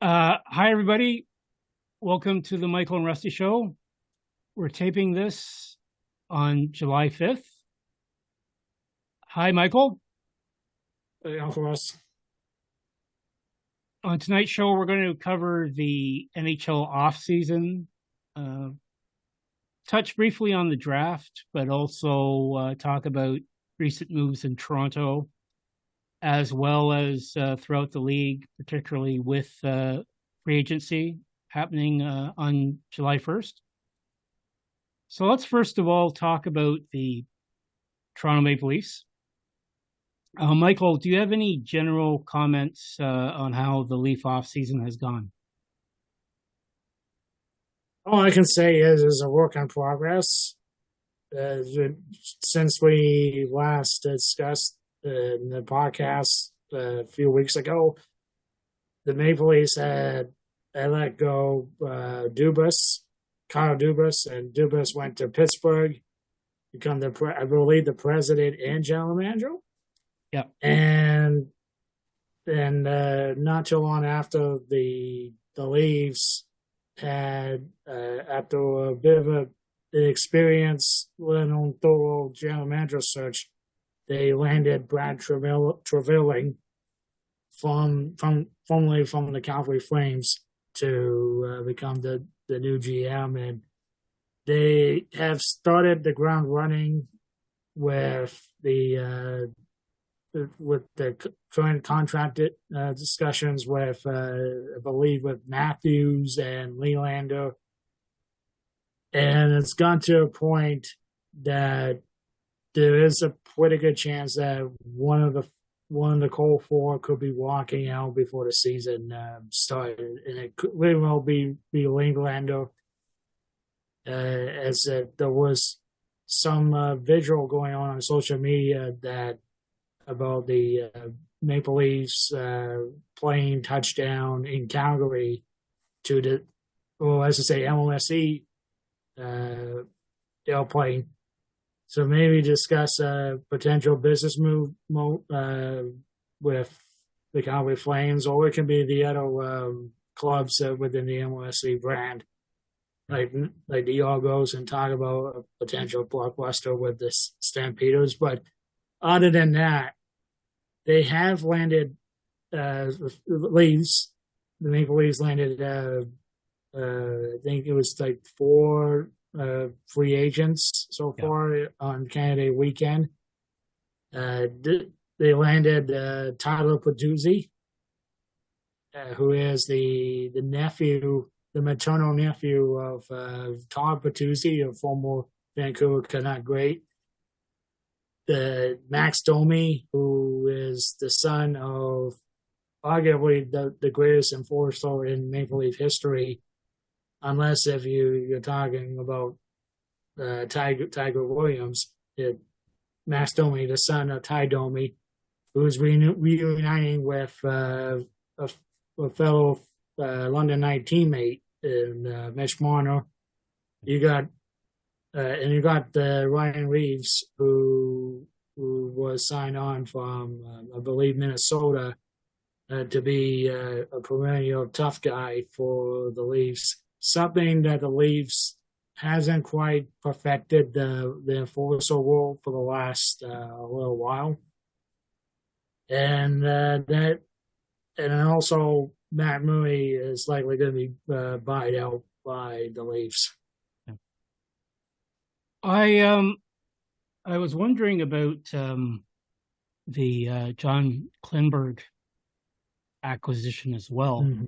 Hi, everybody. Welcome to the Michael and Rusty Show. We're taping this on July 5th. Hi, Michael. Hey, Uncle Russ. On tonight's show, we're going to cover the NHL offseason, touch briefly on the draft, but also talk about recent moves in Toronto, as well as throughout the league, particularly with free agency happening on July 1st. So let's first of all talk about the Toronto Maple Leafs. Michael, do you have any general comments on how the Leaf offseason has gone? All I can say is a work in progress. Since we last discussed in the podcast a few weeks ago, the Maple Leafs had let go Kyle Dubas, and Dubas went to Pittsburgh, become I believe the president and general manager. Yeah, and not too long after the Leafs had after a bit of an experience on thorough general manager search, they landed Brad Treliving formerly from the Calgary Flames to become the new GM, and they have started the ground running with the current contracted discussions with, I believe, with Matthews and Nylander. And it's gone to a point that there is a pretty good chance that one of the core four could be walking out before the season started, and it could very well be Nylander. As there was some visual going on social media that about the Maple Leafs playing touchdown in Calgary to MLSE airplane. So maybe discuss a potential business move with the Calgary Flames, or it can be the other clubs within the MLSE brand, like the Argos, and talk about a potential blockbuster with the Stampeders. But other than that, they have landed Leafs. The Maple Leafs landed, I think it was like 4 free agents so far on Canada Day weekend. They landed Tyler Patuzzi, who is the maternal nephew of Todd Patuzzi, a former Vancouver Canuck great. Max Domi, who is the son of arguably the greatest enforcer in Maple Leaf history, unless if you're talking about Tiger Williams. Max Domi, the son of Ty Domi, who's reuniting with a fellow London Knight teammate in Mitch Marner. You got Ryan Reeves, who was signed on from, I believe, Minnesota, to be a perennial tough guy for the Leafs. Something that the Leafs hasn't quite perfected the enforcer role for the last little while, and also Matt Murray is likely going to be bought out by the Leafs. I was wondering about the John Klingberg acquisition as well. Mm-hmm.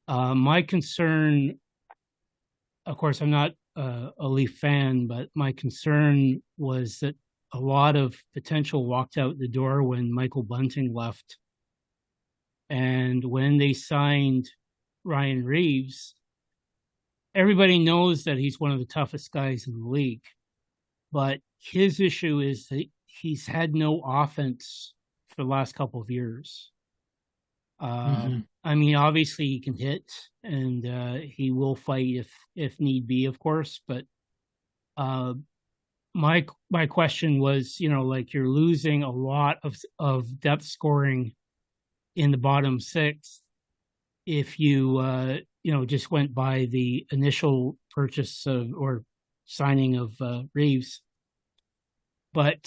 My concern, of course, I'm not a Leaf fan, but my concern was that a lot of potential walked out the door when Michael Bunting left. And when they signed Ryan Reeves, everybody knows that he's one of the toughest guys in the league. But his issue is that he's had no offense for the last couple of years. Mm-hmm. I mean, obviously he can hit, and he will fight if need be, of course. But my question was, like, you're losing a lot of depth scoring in the bottom six, if you just went by the initial purchase of or signing of Reeves. But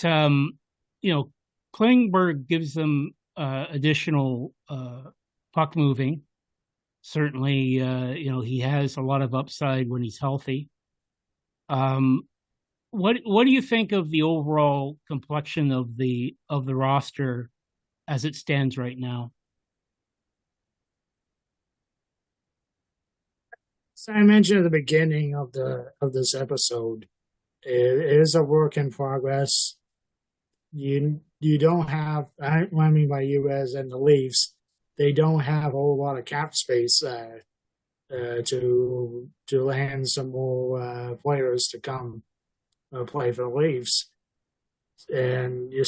Klingberg gives them additional puck moving. Certainly, he has a lot of upside when he's healthy. What do you think of the overall complexion of the roster as it stands right now? So I mentioned at the beginning of this episode, it is a work in progress. You don't have, what I mean by you as in the Leafs, they don't have a whole lot of cap space to land some more players to come play for the Leafs, and you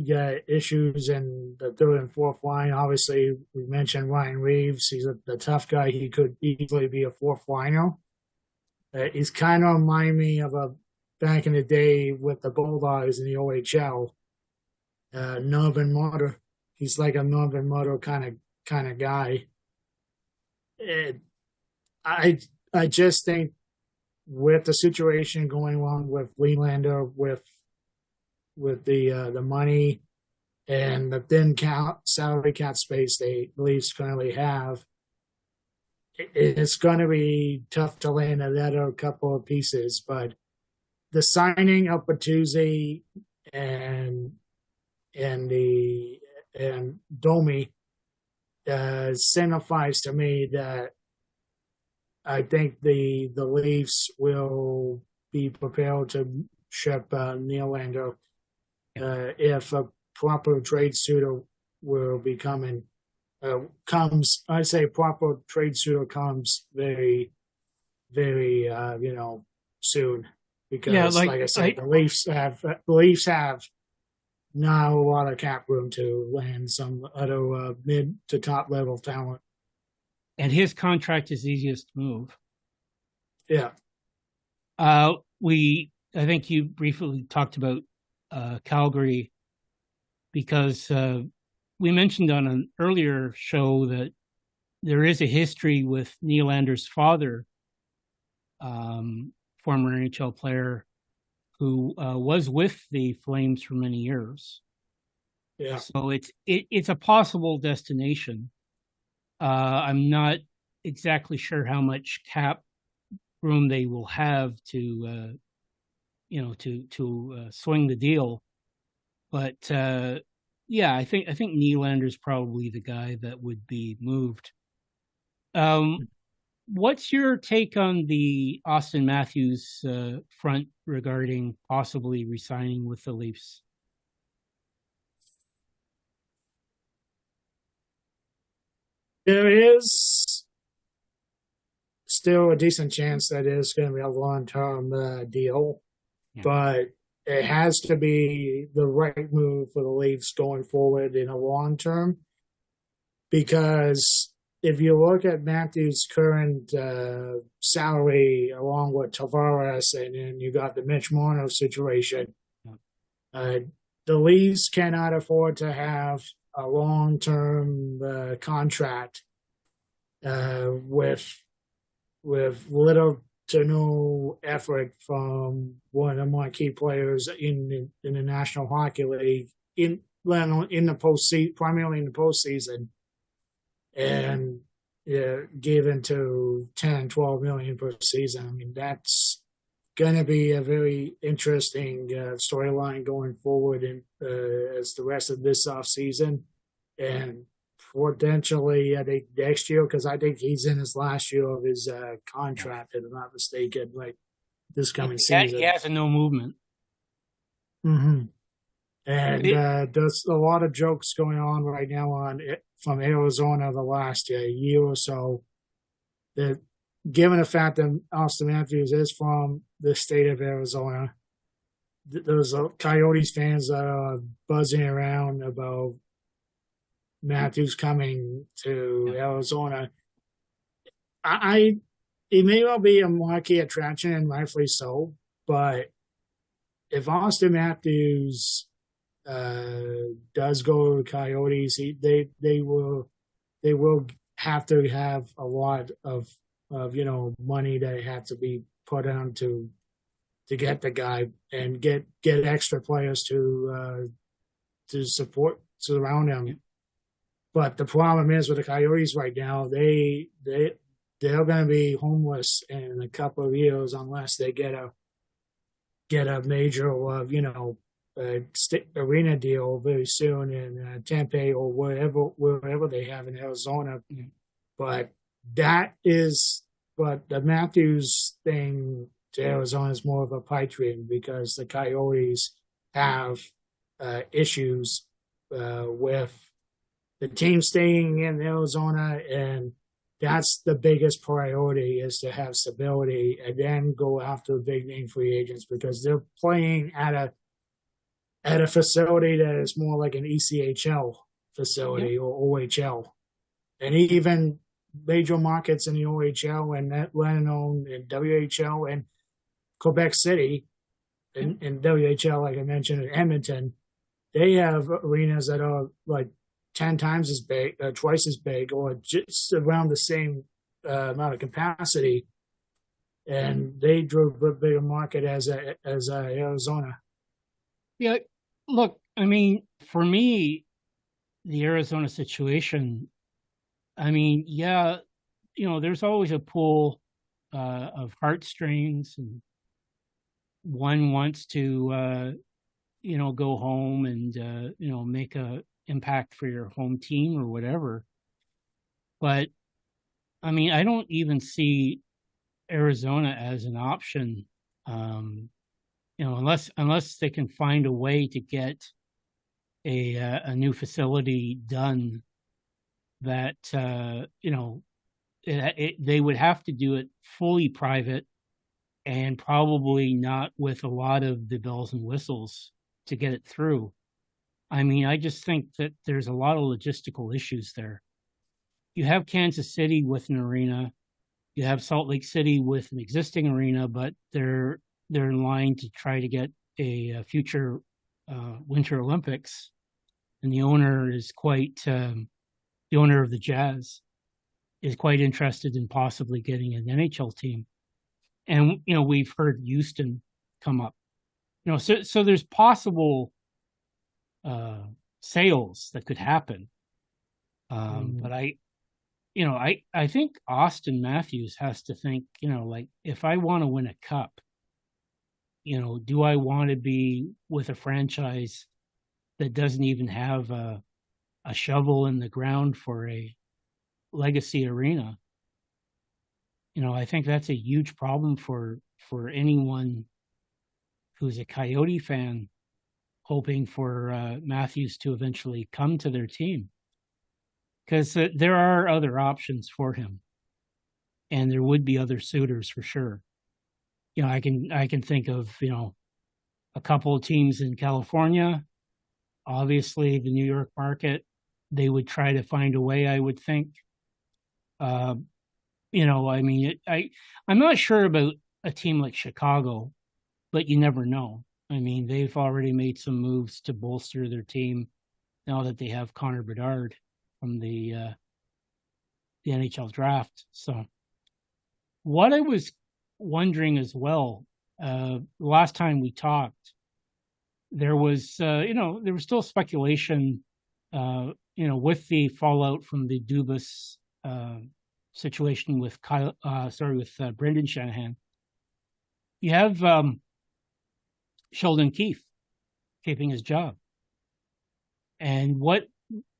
got issues in the third and fourth line. Obviously, we mentioned Ryan Reeves. He's the tough guy. He could easily be a fourth liner. He's kind of remind me of a back in the day with the Bulldogs in the OHL. Northern Motor. He's like a Northern Motor kind of guy. I just think with the situation going on with Leelander, with the money and the thin salary cap space they at least currently have, it's going to be tough to land another couple of pieces. But the signing of Bertuzzi and Domi signifies to me that I think the Leafs will be prepared to ship Nylander if a proper trade suitor will be coming. I say proper trade suitor comes very, very soon, because like I said, the Leafs have not a lot of cap room to land some other mid to top level talent. And his contract is easiest to move. Yeah. I think you briefly talked about Calgary, because we mentioned on an earlier show that there is a history with Nylander's father, former NHL player, who was with the Flames for many years. Yeah. So it's a possible destination. I'm not exactly sure how much cap room they will have to swing the deal, but I think Nylander's probably the guy that would be moved. What's your take on the Austin Matthews front regarding possibly resigning with the Leafs? There is still a decent chance that it's going to be a long-term deal, but it has to be the right move for the Leafs going forward in a long term. Because if you look at Matthews' current salary, along with Tavares, and then you got the Mitch Marner situation, the Leafs cannot afford to have a long-term contract with little to no effort from one of the marquee players in the National Hockey League in the postseason, primarily in the postseason, and given to 10, 12 million per season. I mean, that's going to be a very interesting storyline going forward as the rest of this offseason, and potentially I think next year, because I think he's in his last year of his contract, if I'm not mistaken, like this coming season. He has a no movement. Mm-hmm. And there's a lot of jokes going on right now from Arizona the last year or so, that given the fact that Austin Matthews is from the state of Arizona, there's Coyotes fans that are buzzing around about Matthews coming to Arizona. It may well be a marquee attraction, and rightfully so, but if Austin Matthews does go to the Coyotes, they will have to have a lot of money that have to be put on to get the guy and get extra players to surround him. But the problem is with the Coyotes right now, they're going to be homeless in a couple of years unless they get a major arena deal very soon in Tempe or wherever they have in Arizona. But the Matthews thing to Arizona is more of a pipe dream because the Coyotes have issues with the team staying in Arizona, and that's the biggest priority is to have stability and then go after big name free agents because they're playing at a facility that is more like an ECHL facility or OHL. And even major markets in the OHL and let alone in WHL and Quebec City and WHL, like I mentioned, in Edmonton, they have arenas that are like 10 times as big, twice as big, or just around the same amount of capacity. And they drew a bigger market as Arizona. Yeah, look, I mean, for me, the Arizona situation, I mean, yeah, there's always a pull of heartstrings, and one wants to, go home and, make a impact for your home team or whatever. But I mean, I don't even see Arizona as an option, unless they can find a way to get a new facility done that they would have to do it fully private and probably not with a lot of the bells and whistles to get it through. I mean, I just think that there's a lot of logistical issues there. You have Kansas City with an arena, you have Salt Lake City with an existing arena, but they're in line to try to get a future Winter Olympics, and the owner is the owner of the Jazz is quite interested in possibly getting an NHL team. And we've heard Houston come up. So there's possible sales that could happen. But I think Austin Matthews has to think, like, if I want to win a cup, do I want to be with a franchise that doesn't even have a shovel in the ground for a legacy arena? I think that's a huge problem for anyone who's a Coyote fan hoping for Matthews to eventually come to their team, because there are other options for him, and there would be other suitors for sure. I can think of a couple of teams in California. Obviously, the New York market, they would try to find a way, I would think. I mean, I'm not sure about a team like Chicago, but you never know. I mean, they've already made some moves to bolster their team now that they have Connor Bedard from the NHL draft. So what I was wondering as well, last time we talked, there was still speculation, with the fallout from the Dubas situation with Brendan Shanahan. You have Sheldon Keefe keeping his job. And what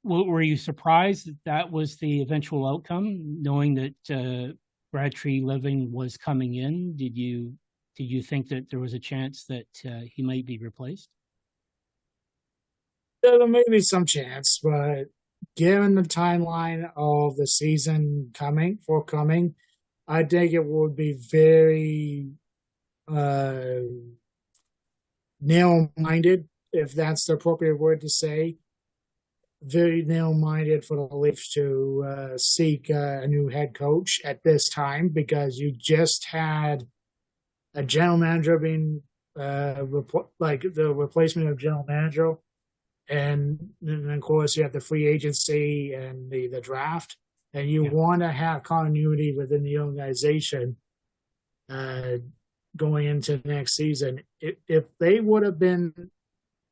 were you surprised that was the eventual outcome, knowing that Brad Treliving was coming in? Did you think that there was a chance that he might be replaced? There may be some chance, but given the timeline of the season forthcoming, I think it would be very narrow-minded, if that's the appropriate word to say. Very narrow-minded for the Leafs to seek a new head coach at this time, because you just had a general manager being the replacement of general manager. And of course, you have the free agency and the draft. and you want to have continuity within the organization going into next season. If they would have been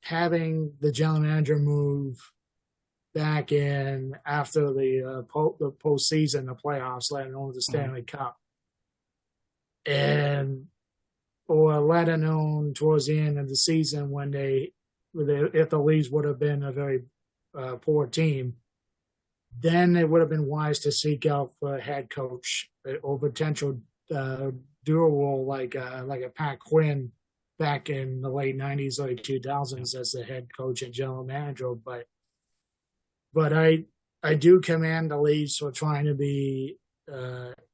having the general manager move back in after the postseason, the playoffs, let alone the Stanley Cup, and or let alone towards the end of the season when if the Leafs would have been a very poor team, then it would have been wise to seek out for a head coach or potential dual role like a Pat Quinn back in the late 90s, early 2000s as the head coach and general manager. But I do commend the Leafs for trying to be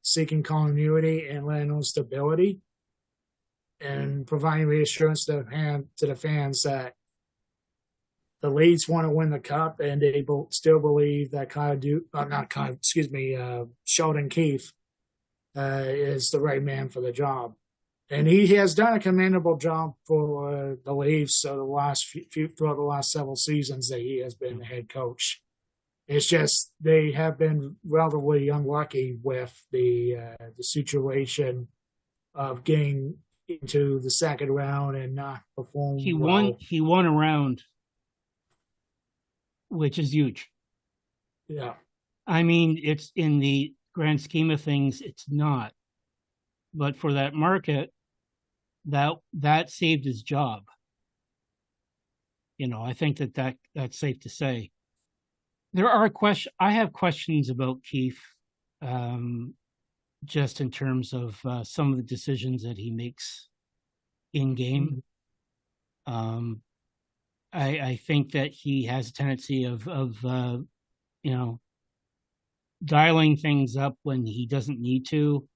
seeking continuity and letting know stability and providing reassurance to the fans that the Leafs want to win the cup, and they still believe that Sheldon Keefe is the right man for the job. And he has done a commendable job for the Leafs throughout the last several seasons that he has been the head coach. It's just they have been relatively unlucky with the situation of getting into the second round and not performing. He won a round, which is huge. Yeah. I mean, it's in the grand scheme of things, it's not. But for that market, that saved his job. I think that's safe to say. There are I have questions about Keefe, just in terms of some of the decisions that he makes in game. I think that he has a tendency of dialing things up when he doesn't need to.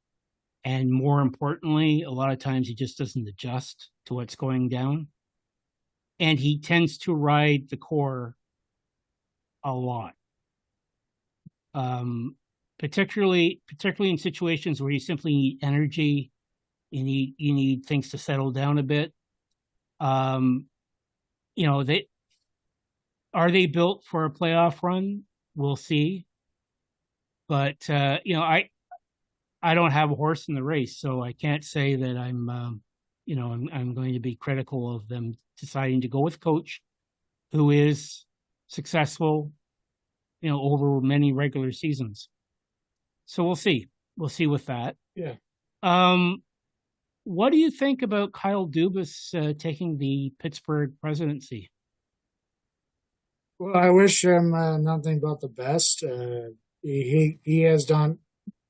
And more importantly, a lot of times he just doesn't adjust to what's going down. And he tends to ride the core a lot. Particularly in situations where you simply need energy, you need things to settle down a bit. Are they built for a playoff run? We'll see. But I don't have a horse in the race, so I can't say that I'm going to be critical of them deciding to go with coach who is successful, over many regular seasons. So we'll see. We'll see with that. Yeah. What do you think about Kyle Dubas taking the Pittsburgh presidency? Well, I wish him nothing but the best. He has done,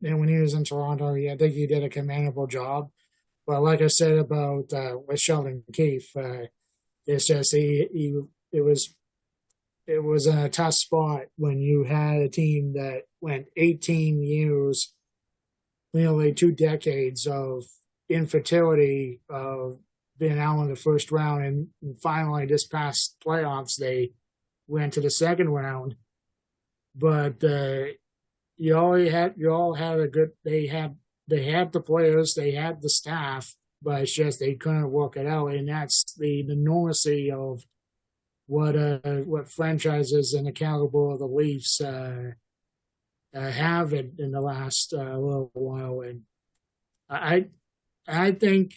and when he was in Toronto, I think he did a commendable job. But like I said about with Sheldon Keefe, it's just it was in a tough spot when you had a team that went 18 years, nearly 2 decades of infertility, of being out in the first round, and finally this past playoffs they went to the second round. But you all had a good. They had the players, they had the staff, but it's just they couldn't work it out, and that's the normalcy of what franchises and the caliber of the Leafs have in the last little while. And I think,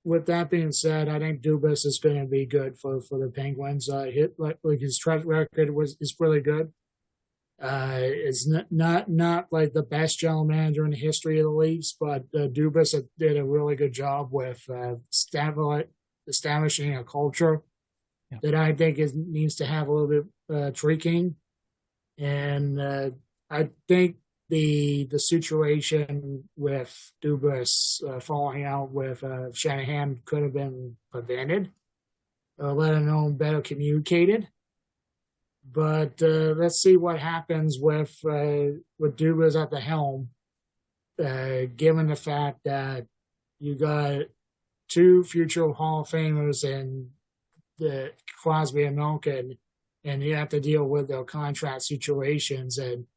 with that being said, I think Dubas is going to be good for the Penguins. His track record is really good. It's not like the best general manager in the history of the Leafs, but Dubas did a really good job with establishing a culture that I think needs to have a little bit tweaking. And I think the situation with Dubas falling out with Shanahan could have been prevented, let alone better communicated. But let's see what happens with Dubas at the helm, given the fact that you got 2 future Hall of Famers in the Crosby and Malkin, and you have to deal with their contract situations and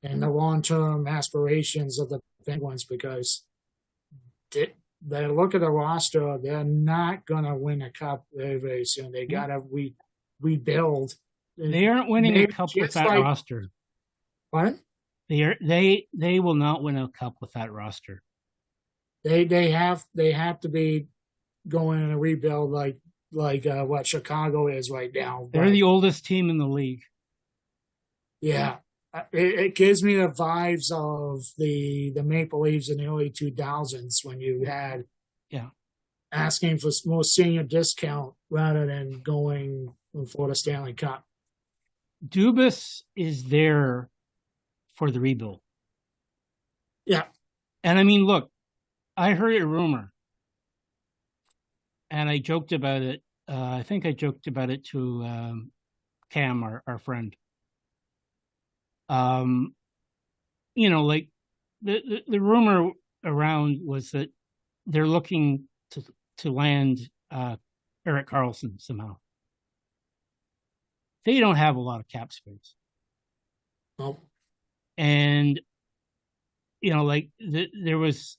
the long-term aspirations of the Penguins, because they look at the roster, they're not going to win a cup very, very soon. They got to rebuild. They aren't winning a cup with that roster. What? They will not win a cup with that roster. They have to be going in a rebuild like what Chicago is right now. They're the oldest team in the league. Yeah, it gives me the vibes of the Maple Leafs in the early 2000s when you had asking for more senior discount rather than going for the Stanley Cup. Dubas is there for the rebuild. Yeah. And I mean, look, I heard a rumor and I joked about it. I think I joked about it to Cam, our friend. Like the rumor around was that they're looking to land Erik Karlsson somehow. They don't have a lot of cap space. Oh. And there was,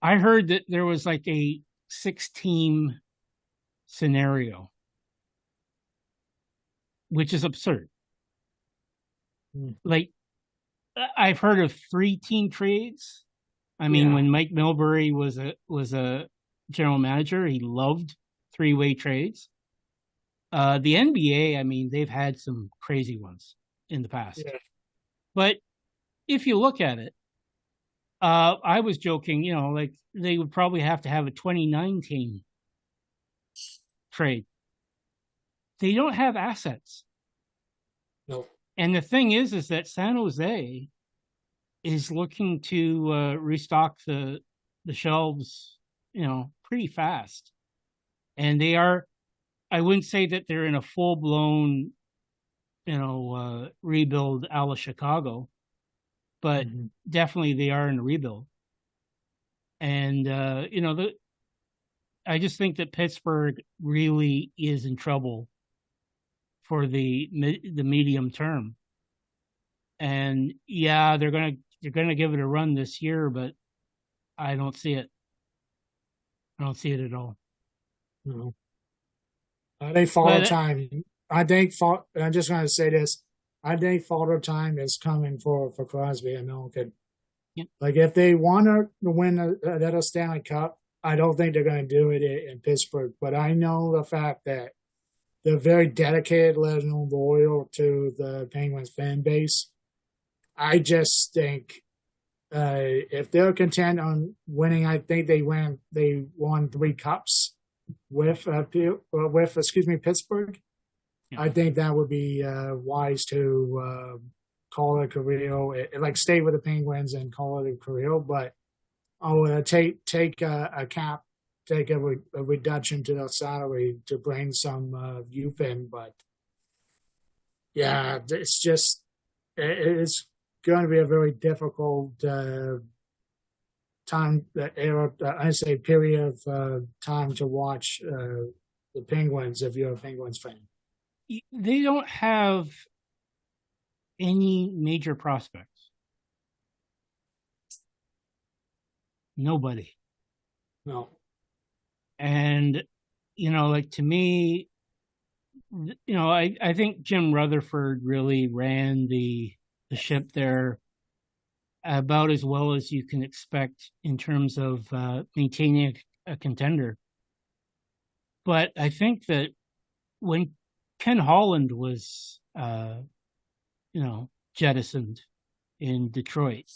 I heard that there was like a 6-team scenario, which is absurd. Like, I've heard of 3-team trades. I mean, when Mike Milbury was a general manager, he loved 3-way trades. The NBA, I mean, they've had some crazy ones in the past. Yeah. But if you look at it, I was joking, like they would probably have to have a 29-team trade. They don't have assets. No. And the thing is that San Jose is looking to restock the shelves, pretty fast. And they are, I wouldn't say that they're in a full-blown, rebuild a la Chicago, but definitely they are in a rebuild. And, I just think that Pittsburgh really is in trouble for the medium term. And they're going to give it a run this year, but I don't see it. I don't see it at all. No. I think Father Time. I'm just going to say this. I think Father Time is coming for Crosby and Malkin. Yep. Like if they want to win another Stanley Cup, I don't think they're going to do it in Pittsburgh. But I know the fact that they're very dedicated, loyal to the Penguins fan base. I just think if they're content on winning, I think they won 3 cups with Pittsburgh. Yeah. I think that would be wise to call it a career, like stay with the Penguins and call it a career. But take a cap, take a reduction to their salary to bring some youth in. But it's just it's going to be a very difficult period of time to watch the Penguins if you're a Penguins fan. They don't have any major prospects. Nobody. No. And, like to me, I think Jim Rutherford really ran the ship there about as well as you can expect in terms of maintaining a contender. But I think that when Ken Holland was, jettisoned in Detroit,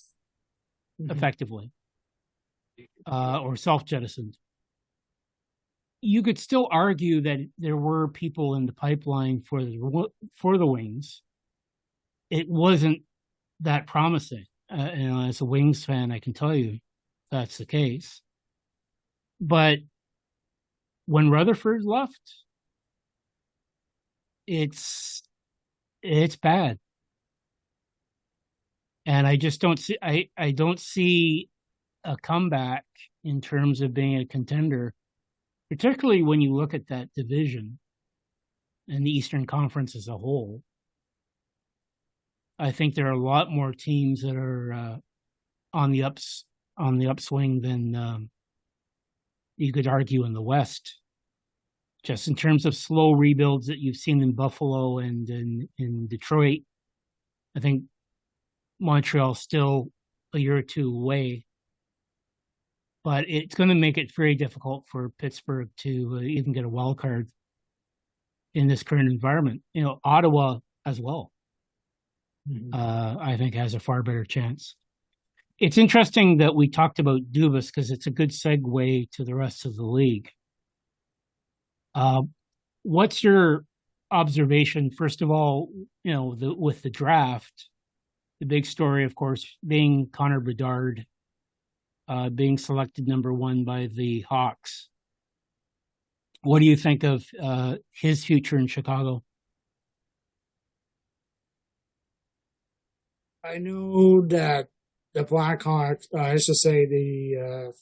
effectively, or self-jettisoned, you could still argue that there were people in the pipeline for the Wings. It wasn't that promising. As a Wings fan, I can tell you that's the case. But when Rutherford left, it's bad. And I just don't see I don't see a comeback in terms of being a contender, particularly when you look at that division and the Eastern Conference as a whole. I think there are a lot more teams that are on the upswing than you could argue in the West. Just in terms of slow rebuilds that you've seen in Buffalo and in Detroit, I think Montreal's still a year or two away, but it's going to make it very difficult for Pittsburgh to even get a wild card in this current environment. Ottawa as well, I think has a far better chance. It's interesting that we talked about Dubas because it's a good segue to the rest of the league. What's your observation, first of all, with the draft, the big story, of course, being Connor Bedard being selected number 1 by the Hawks. What do you think of his future in Chicago? I knew that the Blackhawks, I should say the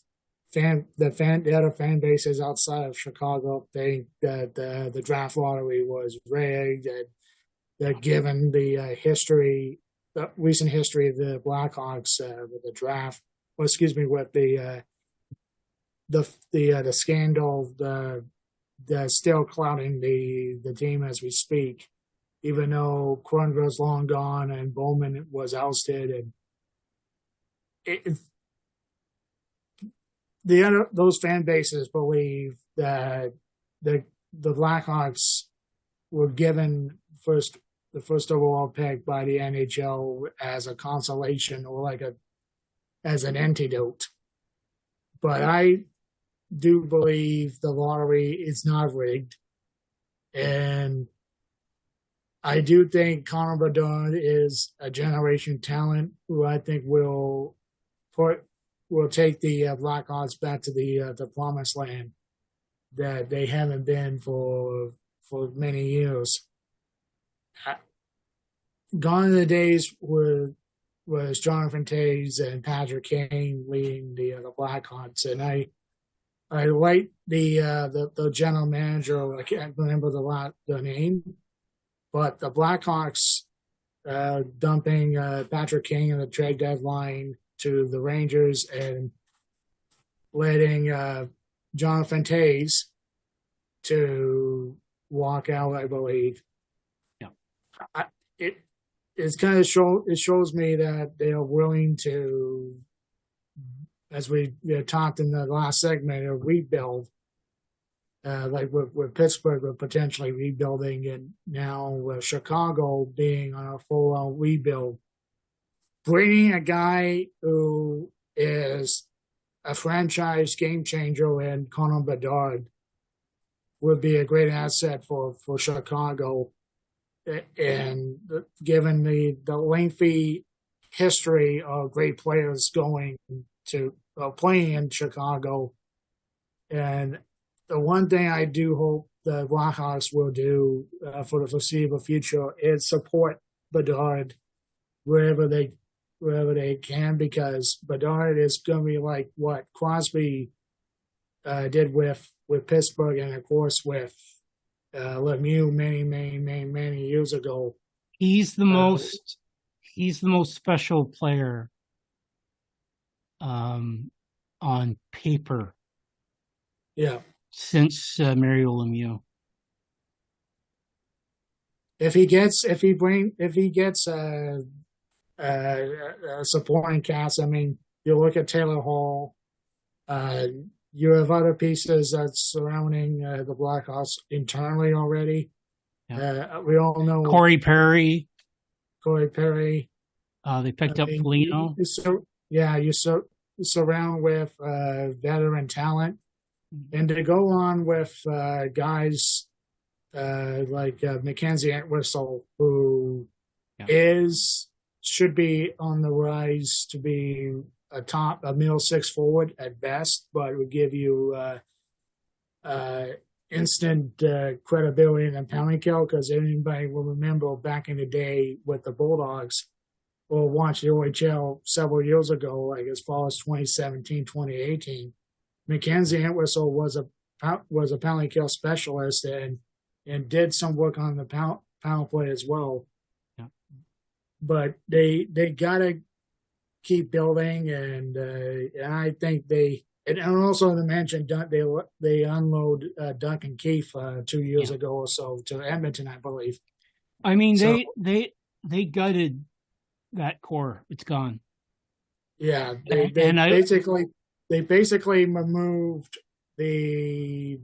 other fan bases outside of Chicago think that the draft lottery was rigged, that given the recent history of the Blackhawks with the draft, with the scandal, the still clouding the team as we speak, even though Kronberg's long gone and Bowman was ousted, and those fan bases believe that the Blackhawks were given the first overall pick by the NHL as a consolation or as an antidote. But I do believe the lottery is not rigged, and I do think Connor Bedard is a generation talent who I think will take the Blackhawks back to the promised land that they haven't been for many years. Gone are the days was Jonathan Toews and Patrick Kane leading the Blackhawks, and I like the general manager. I can't remember the name, but the Blackhawks dumping Patrick Kane in the trade deadline to the Rangers and letting Jonathan Toews to walk out, I believe. Yeah. It shows me that they are willing to, as we talked in the last segment, rebuild. Like with Pittsburgh, we're potentially rebuilding, and now with Chicago being on a full-on rebuild. Bringing a guy who is a franchise game changer in Connor Bedard would be a great asset for Chicago. And given the lengthy history of great players going to playing in Chicago, and the one thing I do hope the Blackhawks will do for the foreseeable future is support Bedard wherever they can, because Bedard is going to be like what Crosby did with Pittsburgh, and of course with Lemieux many years ago. He's the most special player on paper. Yeah. Since Mario Lemieux. If he gets a supporting cast, I mean, you look at Taylor Hall, you have other pieces that's surrounding the Blackhawks internally already. Yeah. We all know Corey Perry. They picked up Foligno. You surround with veteran talent, and to go on with guys like Mackenzie Entwistle, who should be on the rise to be a middle six forward at best, but would give you instant credibility in a penalty kill, because anybody will remember back in the day with the Bulldogs or watched the OHL several years ago, like as far as 2017, 2018, Mackenzie Entwistle was a penalty kill specialist and did some work on the power play as well. Yeah. But they gotta keep building, and I think and also to mention they unload Duncan Keith 2 years ago or so to Edmonton, I believe. I mean, they gutted that core. It's gone. Yeah, And I they basically removed the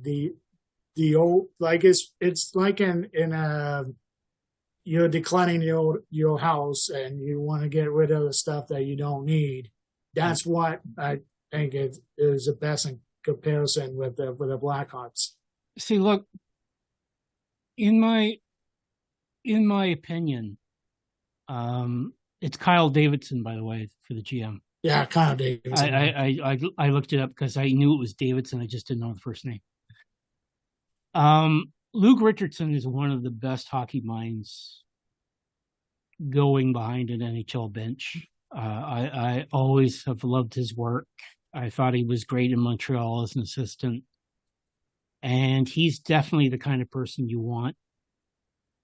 old, like it's like in a, you're declining your house and you want to get rid of the stuff that you don't need. That's what I think is the best in comparison with the Blackhawks. see. Look, in my opinion, it's Kyle Davidson, by the way, for the GM. Yeah, kind of Davidson. I looked it up because I knew it was Davidson. I just didn't know the first name. Luke Richardson is one of the best hockey minds going behind an NHL bench. I always have loved his work. I thought he was great in Montreal as an assistant. And he's definitely the kind of person you want,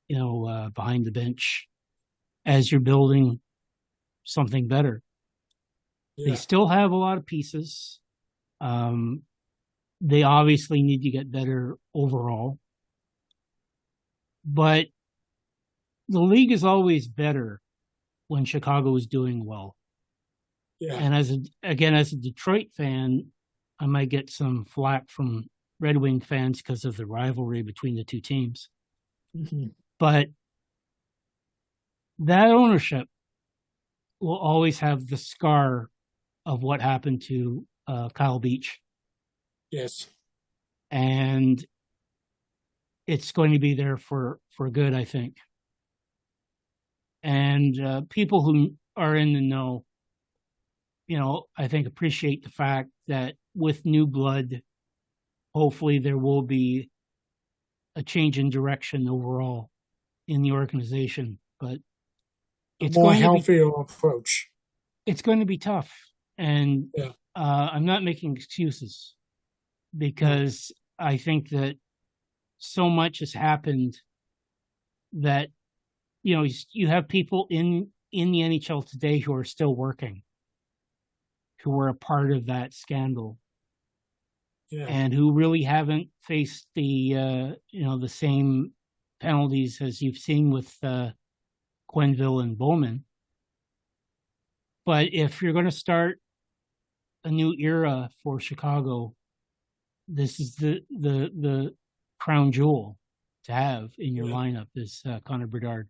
behind the bench as you're building something better. Yeah. They still have a lot of pieces. They obviously need to get better overall. But the league is always better when Chicago is doing well. Yeah. And as a Detroit fan, I might get some flack from Red Wing fans because of the rivalry between the two teams. Mm-hmm. But that ownership will always have the scar of what happened to Kyle Beach. Yes. And it's going to be there for good, I think. And people who are in the know, I think appreciate the fact that with new blood, hopefully there will be a change in direction overall in the organization. But it's a more healthier approach. It's going to be tough. And I'm not making excuses because I think that so much has happened that, you have people in the NHL today who are still working, who were a part of that scandal. Yeah. And who really haven't faced the same penalties as you've seen with Quenneville and Bowman. But if you're going to start a new era for Chicago, this is the crown jewel to have in your lineup is Connor Bedard.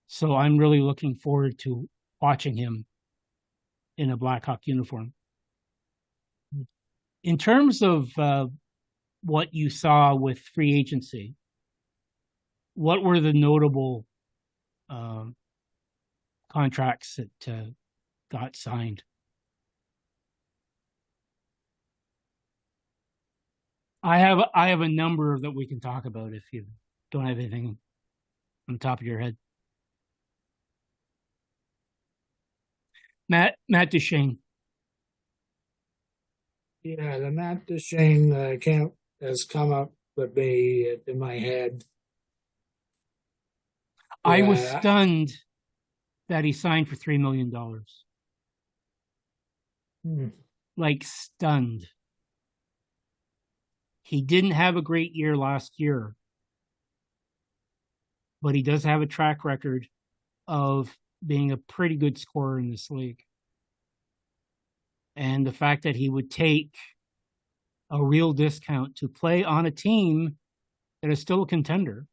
So I'm really looking forward to watching him in a Blackhawk uniform. In terms of what you saw with free agency, what were the notable contracts that got signed? I have a number that we can talk about if you don't have anything on the top of your head. Matt Duchene. Yeah, the Matt Duchene camp has come up with me in my head. I was stunned that he signed for $3 million. Like stunned. He didn't have a great year last year, but he does have a track record of being a pretty good scorer in this league. And the fact that he would take a real discount to play on a team that is still a contender,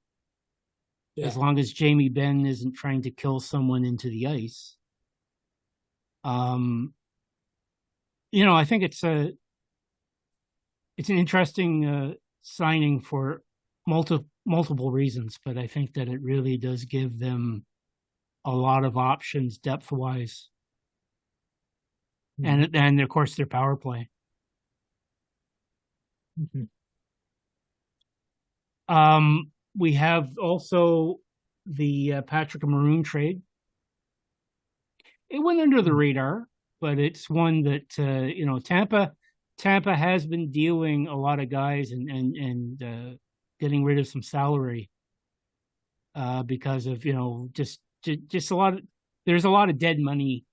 as long as Jamie Benn isn't trying to kill someone into the ice. I think it's an interesting signing for multiple reasons, but I think that it really does give them a lot of options depth-wise. Mm-hmm. And of course, their power play. Mm-hmm. We have also the Patrick Maroon trade. It went under the radar, but it's one that Tampa has been dealing a lot of guys and getting rid of some salary because of just a lot of, there's a lot of dead money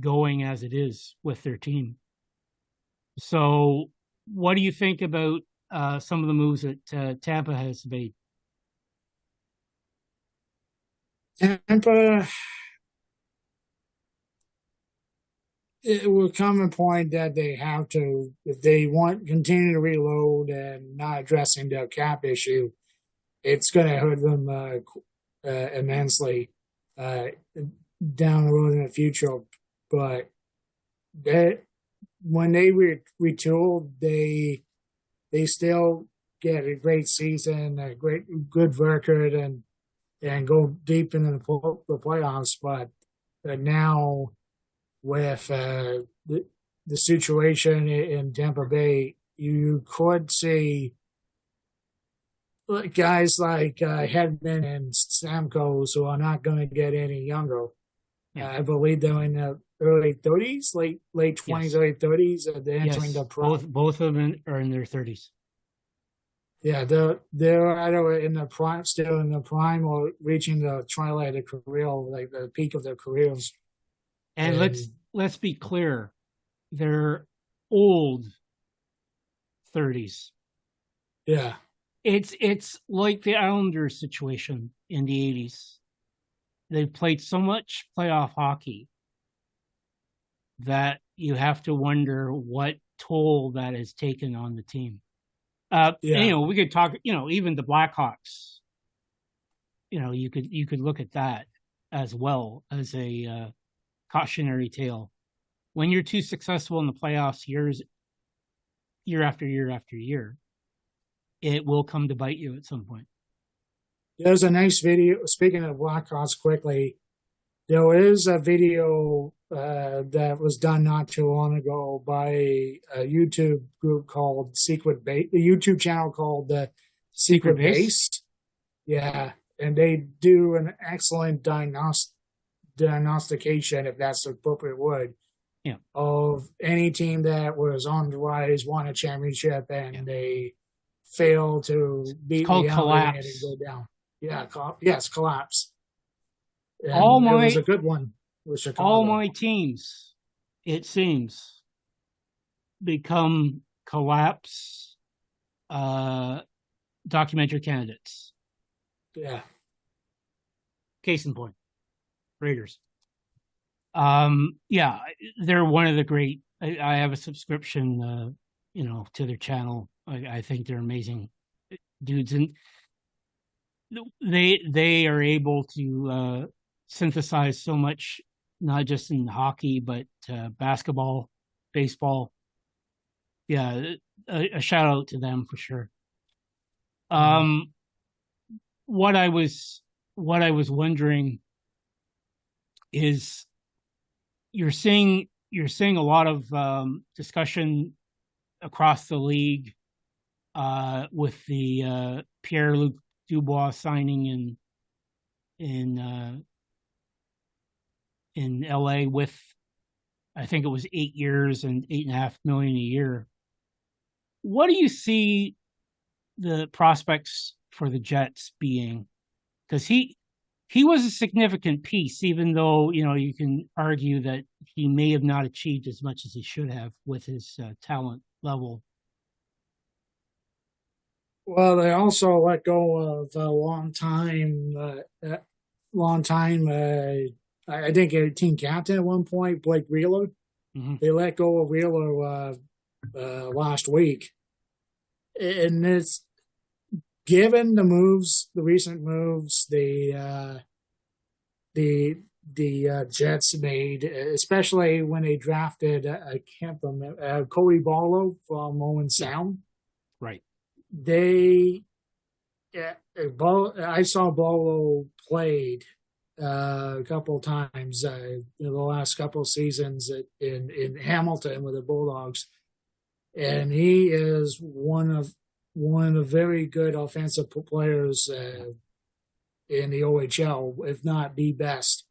going as it is with their team. So what do you think about some of the moves that Tampa has made? Tampa, it will come a point that they have to, if they want continue to reload and not addressing their cap issue, it's going to hurt them immensely uh, down the road in the future. But that when they retool, they still get a great season, a good record, and go deep into the playoffs. But now with the situation in Tampa Bay, you could see guys like Hedman and Stamkos who are not going to get any younger. Yeah. I believe they're in the early 30s, late 20s, Yes. early 30s. They're entering Yes, the prime. both of them are in their 30s. Yeah, they're either in the prime, still in the prime, or reaching the twilight of career, like the peak of their careers. And let's be clear, they're old 30s. Yeah, It's like the Islanders situation in the 80s. They've played so much playoff hockey that you have to wonder what toll that has taken on the team. And, we could talk, even the Blackhawks, you could look at that as well as a cautionary tale. When you're too successful in the playoffs year after year after year, it will come to bite you at some point. There's a nice video. Speaking of Blackhawks, quickly, there is a video that was done not too long ago by a YouTube group called Secret Base, the YouTube channel called the Secret Base. Yeah, and they do an excellent diagnostication, if that's the appropriate word, of any team that was on the rise, won a championship, and they fail to beat the collapse and go down. Yeah, collapse. And it was a good one with Chicago. All my teams, it seems, become collapse documentary candidates. Yeah. Case in point, Raiders. They're one of the great. I have a subscription, to their channel. I think they're amazing dudes, and they are able to synthesize so much, not just in hockey, but basketball, baseball. Yeah, a shout out to them for sure. What I was wondering is you're seeing a lot of discussion across the league with the Pierre-Luc Dubois signing in LA with, I think it was 8 years and $8.5 million a year. What do you see the prospects for the Jets being? Because he was a significant piece, even though, you can argue that he may have not achieved as much as he should have with his talent level. Well, they also let go of a long time, I think a team captain at one point, Blake Wheeler. Mm-hmm. They let go of Wheeler last week. And it's given the recent moves, the Jets made, especially when they drafted, I can't remember, Cody Barlow from Owen Sound. Right. I saw Barlow played a couple of times in the last couple of seasons in Hamilton with the Bulldogs, and he is one of very good offensive players in the OHL, if not the best.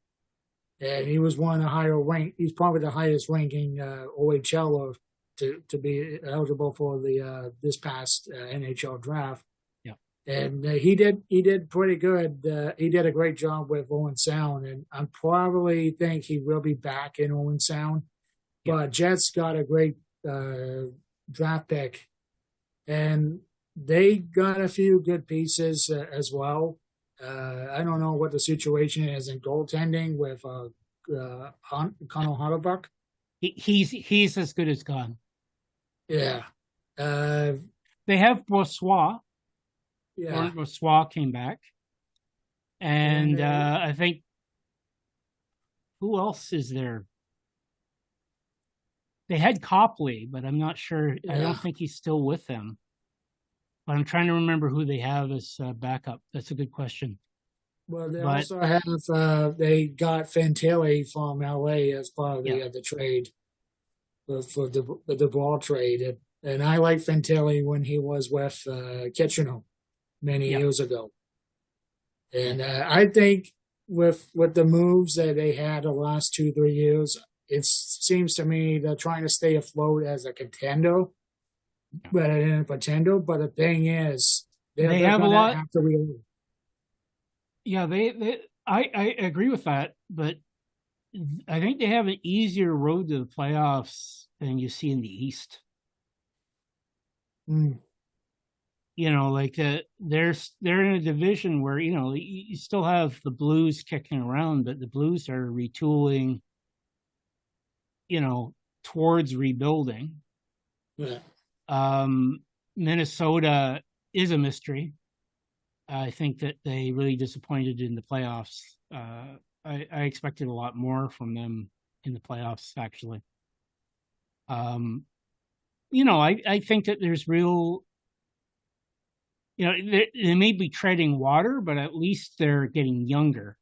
And he was one of the higher rank. He's probably the highest ranking OHLer to be eligible for the this past NHL draft. Yeah, and he did pretty good. He did a great job with Owen Sound, and I probably think he will be back in Owen Sound. Yeah. But Jets got a great draft pick, and they got a few good pieces as well. I don't know what the situation is in goaltending with Connell Hutterbuck. He's as good as gone. Yeah. Uh, They have Brossois. yeah. Laurent Brossois came back, And and I think who else is there? They had Copley, but I'm not sure. I yeah. don't think he's still with them. But I'm trying to remember who they have as backup. That's a good question. Well, they But also have they got Fantilli from LA as part of yeah, the trade for the ball trade, and I like Fantilli when he was with Kitchener many yeah, years ago, yeah, and I think with the moves that they had the last 2 3 years, it seems to me they're trying to stay afloat as a contender yeah. rather than a pretender. But the thing is, They they're have a going to lot. have to reload. Yeah, I agree with that, but I think they have an easier road to the playoffs than you see in the East. Mm, Like they're in a division where you still have the Blues kicking around, but the Blues are retooling, towards rebuilding. yeah. Minnesota is a mystery. I think that they really disappointed in the playoffs. I expected a lot more from them in the playoffs, actually. I think that there's real, they may be treading water, but at least they're getting younger,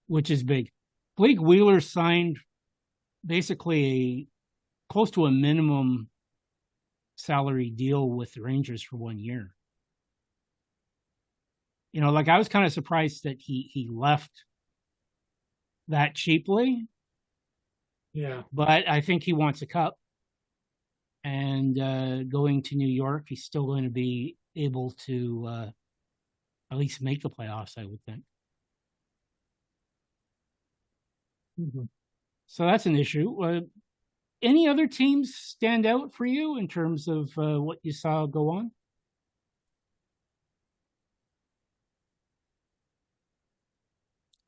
which is big. Blake Wheeler signed basically close to a minimum salary deal with the Rangers for 1 year. Like I was kind of surprised that he left that cheaply, Yeah. but I think he wants a cup. And going to New York, he's still going to be able to at least make the playoffs, I would think. Mm-hmm. So that's an issue. Any other teams stand out for you in terms of what you saw go on?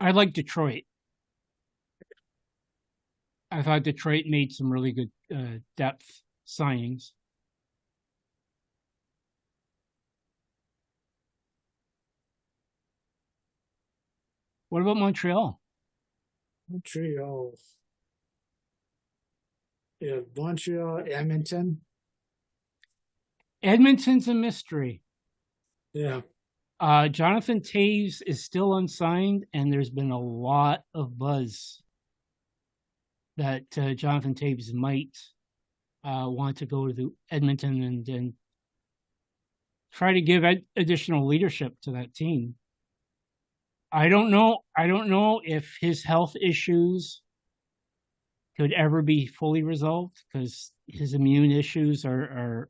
I like Detroit. I thought Detroit made some really good depth signings. What about Montreal? Montreal. Yeah, Montreal, Edmonton. Edmonton's a mystery. Yeah. Jonathan Taves is still unsigned, and there's been a lot of buzz that Jonathan Taves might want to go to Edmonton and try to give additional leadership to that team. I don't know. I don't know if his health issues could ever be fully resolved because his immune issues are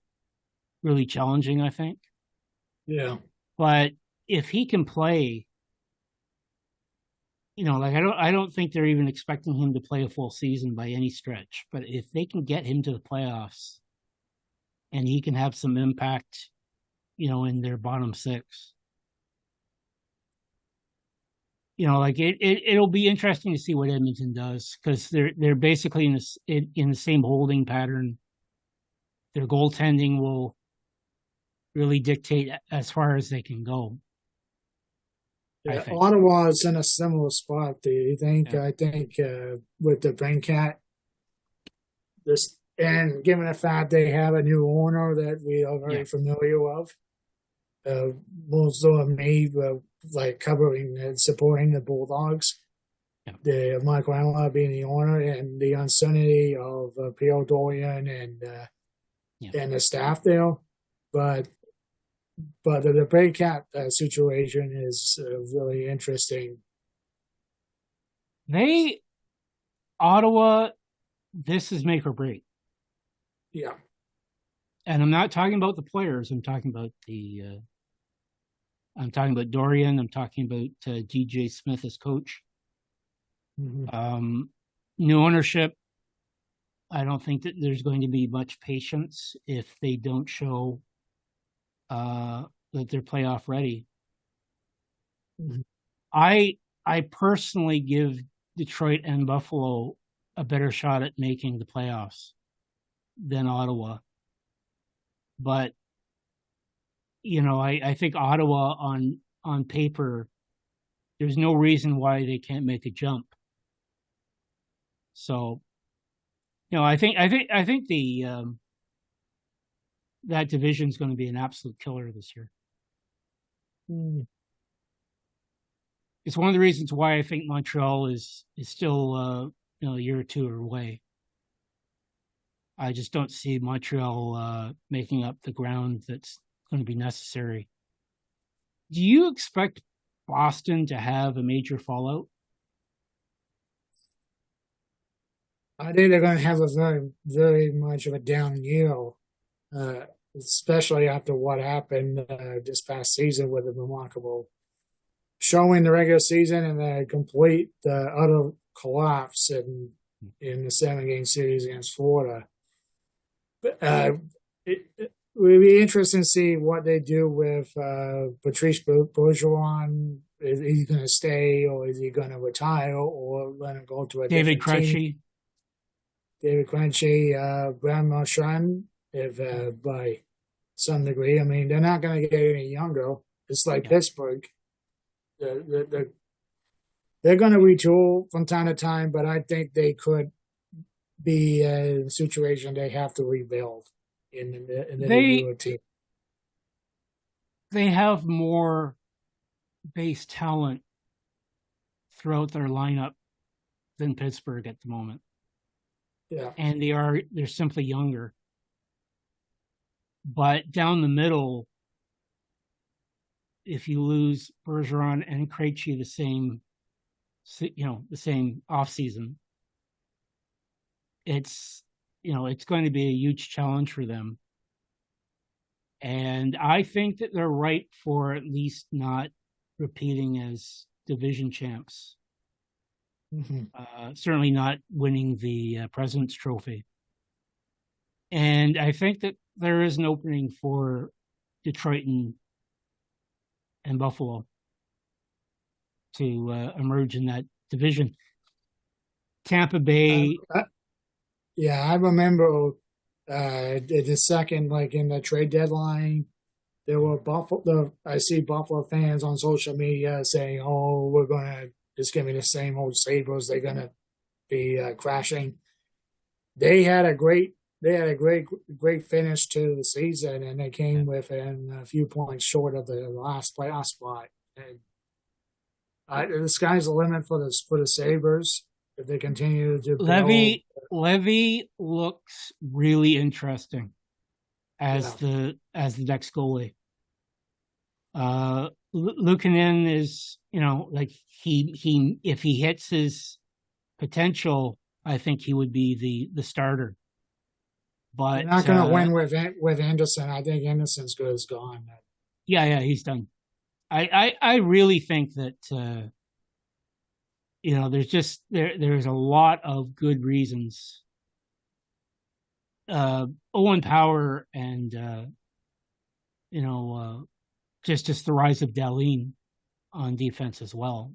really challenging, I think. Yeah. But if he can play, like I don't think they're even expecting him to play a full season by any stretch. But if they can get him to the playoffs and he can have some impact, in their bottom six, like it'll be interesting to see what Edmonton does because they're basically in the same holding pattern. Their goaltending will really dictate as far as they can go. I Yeah. think. Ottawa is in a similar spot. Do you think? Yeah. I think with the Cat, this and given the fact they have a new owner that we are Yeah. very familiar with, most of me like covering and supporting the Bulldogs. Yeah. The Mike Randall being the owner and the uncertainty of Pierre Dorian Yeah. and the staff there, but the Brave Cat situation is really interesting. Ottawa, this is make or break. Yeah. And I'm not talking about the players. I'm talking about Dorian. I'm talking about DJ Smith as coach. Mm-hmm. New ownership. I don't think that there's going to be much patience if they don't show that they're playoff ready. Mm-hmm. I personally give Detroit and Buffalo a better shot at making the playoffs than Ottawa. But, I think Ottawa on paper, there's no reason why they can't make a jump. So, I think the that division is going to be an absolute killer this year. It's one of the reasons why I think Montreal is still a year or two away. I just don't see Montreal making up the ground that's going to be necessary. Do you expect Boston to have a major fallout? I think they're going to have a very, very much of a down year, especially after what happened this past season with a remarkable showing the regular season and a complete utter collapse in the 7-game series against Florida. It would be interesting to see what they do with Patrice Bergeron. Is he going to stay, or is he going to retire, or let him go to a David different team? Krejci. Brad Marchand, by some degree. I mean, they're not going to get any younger. It's like Pittsburgh. They're going to retool from time to time, but I think they could be in a situation they have to rebuild in the newer team. They have more base talent throughout their lineup than Pittsburgh at the moment. Yeah. And they're simply younger. But down the middle, if you lose Bergeron and Krejci the same offseason, it's going to be a huge challenge for them. And I think that they're right for at least not repeating as division champs. Certainly not winning the President's Trophy. And I think that there is an opening for Detroit and Buffalo to emerge in that division. Tampa Bay. I remember the second, like in the trade deadline, there were I see Buffalo fans on social media saying, "Oh, we're gonna just give me the same old Sabres. They're gonna be crashing." They had a great finish to the season, and they came within a few points short of the last playoff spot. And the sky's the limit for the Sabres if they continue to build. Levy looks really interesting as the next goalie. Luukkonen is, like he if he hits his potential, I think he would be the starter. But they're not going to win with Anderson. I think Anderson's good as gone. Yeah, he's done. I really think that there's a lot of good reasons. Owen Power and just the rise of Dahlin on defense as well.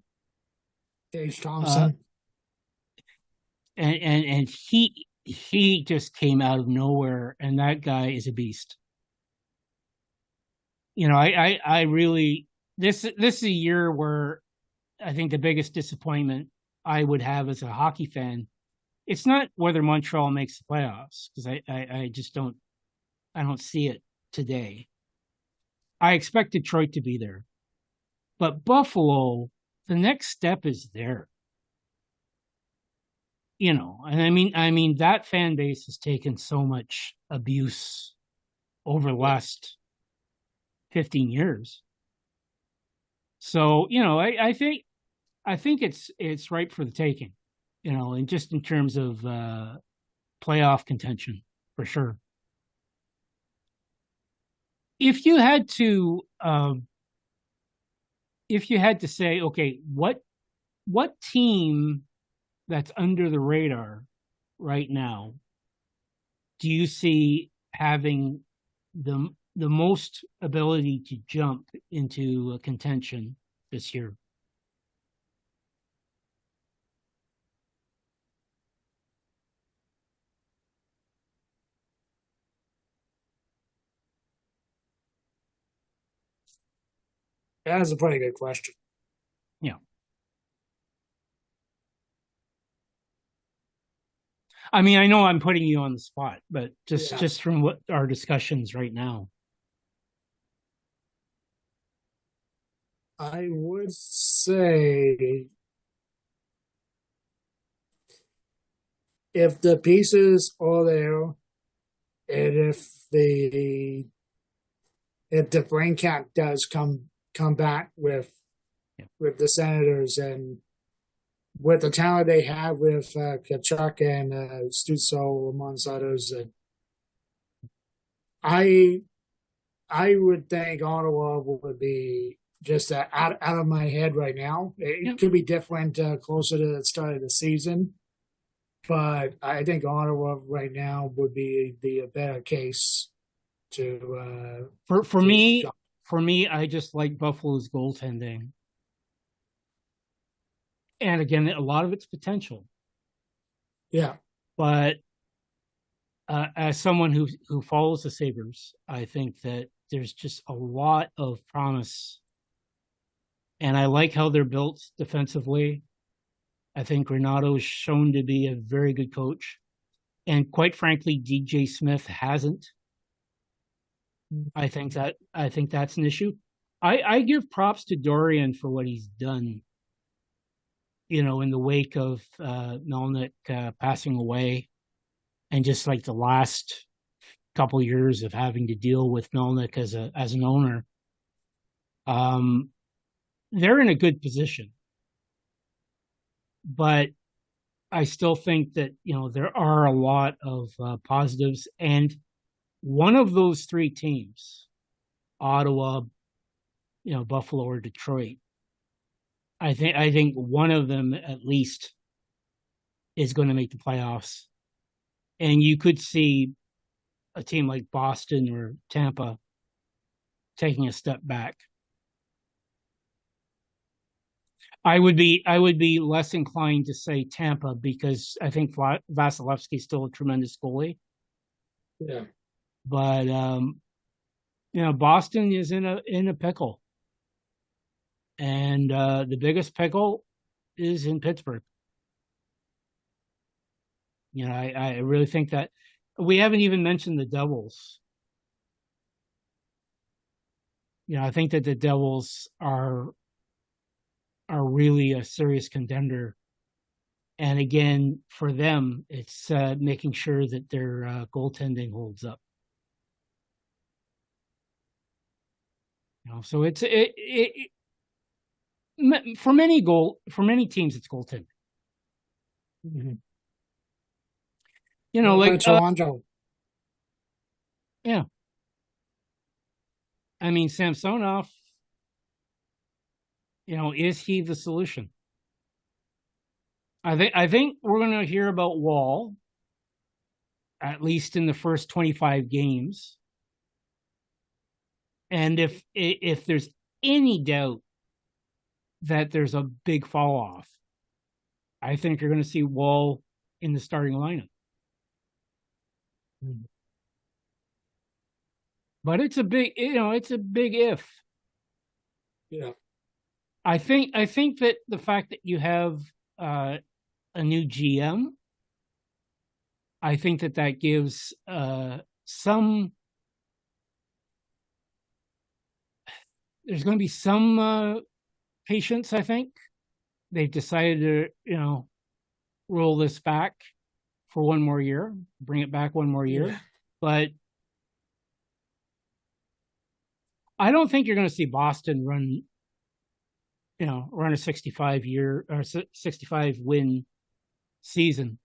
Tage Thompson. And he just came out of nowhere, and that guy is a beast. I really this is a year where I think the biggest disappointment I would have as a hockey fan, it's not whether Montreal makes the playoffs, because I just don't see it today. I expect Detroit to be there, but Buffalo, the next step is there. And I mean that fan base has taken so much abuse over the last 15 years. So, I think it's right for the taking, and just in terms of playoff contention, for sure. If you had to say, okay, what team that's under the radar right now do you see having the most ability to jump into a contention this year? That is a pretty good question. Yeah. I mean, I know I'm putting you on the spot, but just from what our discussions right now. I would say if the pieces are there, and if the brain cat does come back with the Senators and with the talent they have with Kachuk and Stutzel amongst others, I I would think Ottawa would be just out of my head right now. It could be different closer to the start of the season, but I think Ottawa right now would be the better case to for me. For me, I just like Buffalo's goaltending, and again, a lot of it's potential. Yeah, but as someone who follows the Sabres, I think that there's just a lot of promise, and I like how they're built defensively. I think Renato's shown to be a very good coach, and quite frankly, DJ Smith hasn't. I think that's an issue. I give props to Dorian for what he's done. In the wake of Melnick passing away, and just like the last couple of years of having to deal with Melnick as an owner, they're in a good position. But I still think that there are a lot of positives, and one of those three teams, Ottawa, Buffalo or Detroit, I think one of them at least is going to make the playoffs, and you could see a team like Boston or Tampa taking a step back. I would be less inclined to say Tampa because I think Vasilevsky is still a tremendous goalie. Yeah. But Boston is in a pickle, and the biggest pickle is in Pittsburgh. I really think that we haven't even mentioned the Devils. I think that the Devils are really a serious contender. And again, for them, it's making sure that their goaltending holds up. So it's for many teams, it's goaltending. Mm-hmm. Like Toronto. Yeah. I mean, Samsonov, is he the solution? I think we're going to hear about Wall, at least in the first 25 games. And if there's any doubt that there's a big fall off, I think you're going to see Wall in the starting lineup. But it's a big if. Yeah. I think that the fact that you have a new GM, I think that gives some. There's going to be some patience. I think they've decided to roll this back for one more year, bring it back one more year, but I don't think you're going to see Boston run a 65 year or 65 win season.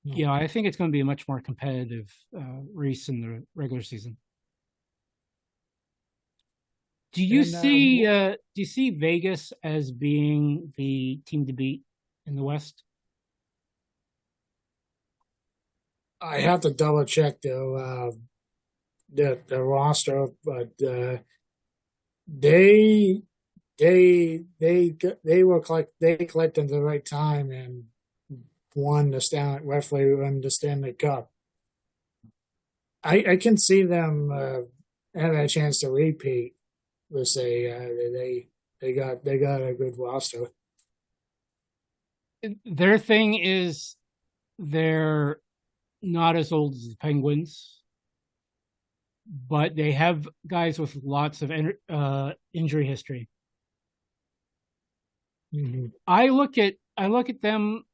I think it's going to be a much more competitive race in the regular season. Do you see Vegas as being the team to beat in the West? I have to double check the roster, but they collected the right time and won the Stanley Cup. I can see them having a chance to repeat. let's say they got a good roster. Their thing is they're not as old as the Penguins, but they have guys with lots of injury history. Mm-hmm. I look at them.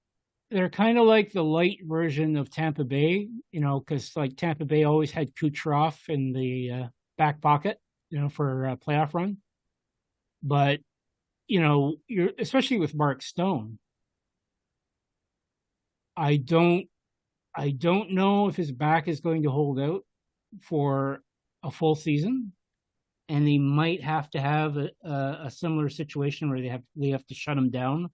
They're kind of like the light version of Tampa Bay, because like Tampa Bay always had Kucherov in the back pocket, for a playoff run. But you're especially with Mark Stone. I don't know if his back is going to hold out for a full season, and they might have to have a similar situation where they have to shut him down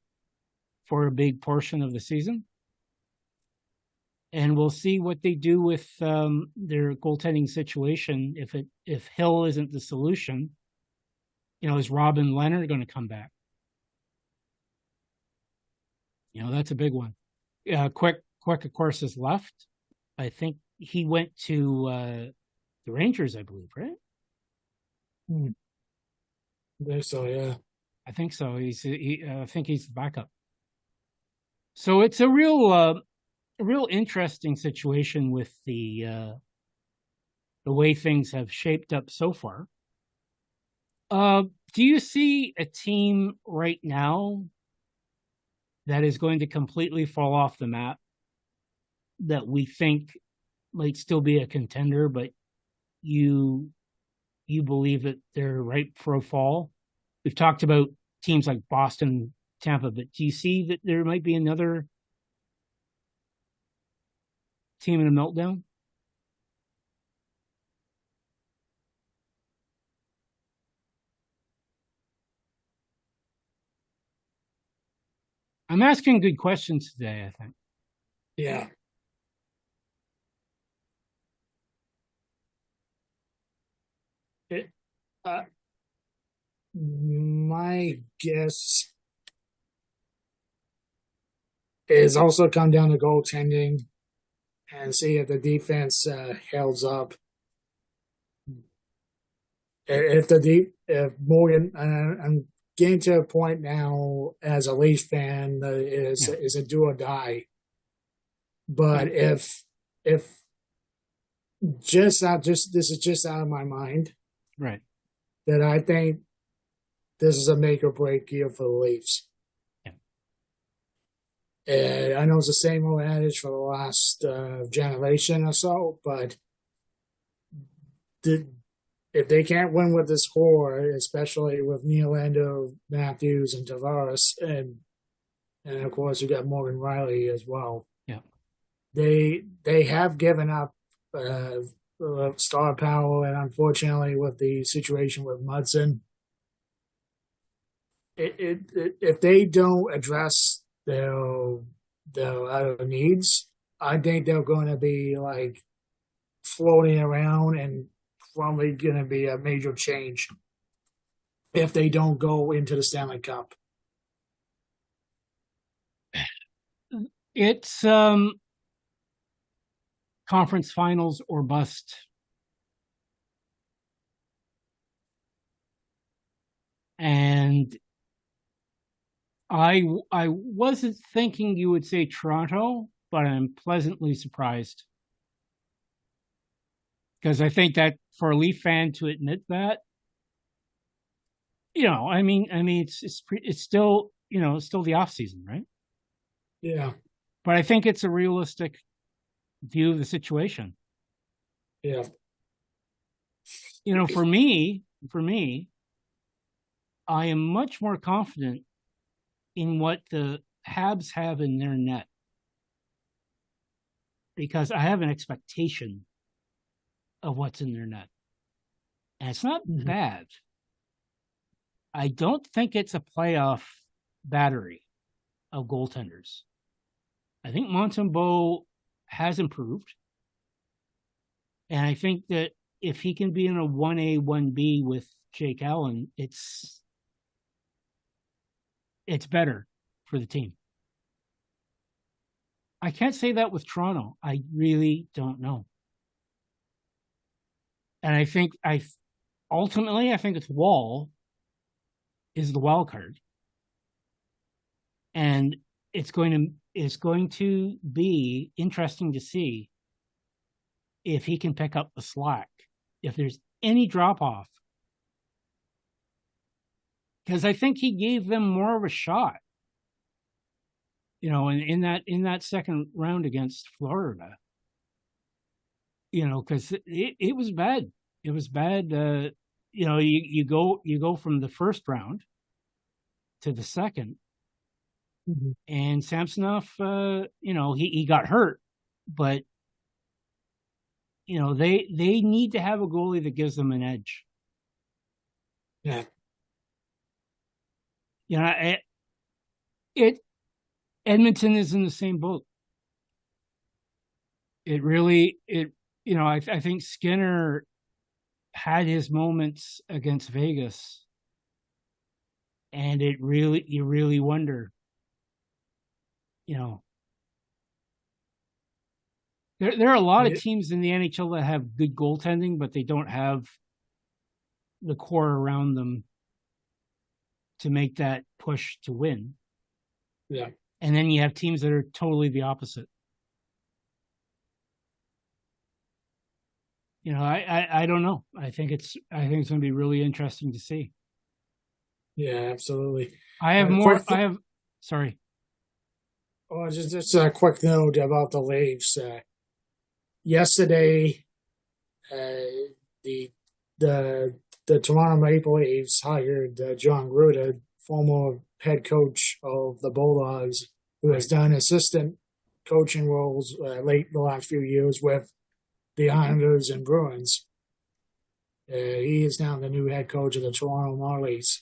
for a big portion of the season. And we'll see what they do with their goaltending situation. If Hill isn't the solution, is Robin Leonard going to come back? That's a big one. Quick, of course, is left. I think he went to the Rangers, I believe, right? So yeah, I think so. I think he's the backup. So it's a real interesting situation with the way things have shaped up so far. Do you see a team right now that is going to completely fall off the map that we think might still be a contender, but you believe that they're ripe for a fall? We've talked about teams like Boston, Tampa, but do you see that there might be another team in a meltdown? I'm asking good questions today, I think. yeah. It, my guess is also come down to goaltending and see if the defense holds up. If Morgan, I'm getting to a point now as a Leafs fan that is a do or die. But if this is just out of my mind, right? That I think this is a make or break year for the Leafs. Yeah. And I know it's the same old adage for the last generation or so, but if they can't win with this core, especially with Nylander, Matthews, and Tavares, and of course you got Morgan Riley as well. Yeah, they have given up star power, and unfortunately, with the situation with Mudson, if they don't address their other needs, I think they're going to be like floating around and probably going to be a major change if they don't go into the Stanley Cup. It's conference finals or bust. And I wasn't thinking you would say Toronto, but I'm pleasantly surprised. Because I think that for a Leaf fan to admit that, I mean, it's still, it's still the off season, right? Yeah. But I think it's a realistic view of the situation. Yeah. For me, I am much more confident in what the Habs have in their net because I have an expectation of what's in their net. And it's not bad. I don't think it's a playoff battery of goaltenders. I think Montembeault has improved. And I think that if he can be in a 1A, 1B with Jake Allen, it's better for the team. I can't say that with Toronto. I really don't know. And I think ultimately, I think it's Wall is the wild card, and it's going to be interesting to see if he can pick up the slack, if there's any drop off, because I think he gave them more of a shot. In that second round against Florida, because it was bad. It was bad. You go from the first round to the second, and Samsonov, he got hurt, but they need to have a goalie that gives them an edge. Yeah. Edmonton is in the same boat. I think Skinner had his moments against Vegas, and you really wonder, there are a lot of teams in the NHL that have good goaltending, but they don't have the core around them to make that push to win. Yeah. And then you have teams that are totally the opposite. I don't know. I think it's going to be really interesting to see. Yeah, absolutely. Sorry. Oh, just a quick note about the Leafs. Yesterday, the Toronto Maple Leafs hired John Gruden, former head coach of the Bulldogs, who has done assistant coaching roles late the last few years with the Islanders and Bruins. He is now the new head coach of the Toronto Marlies.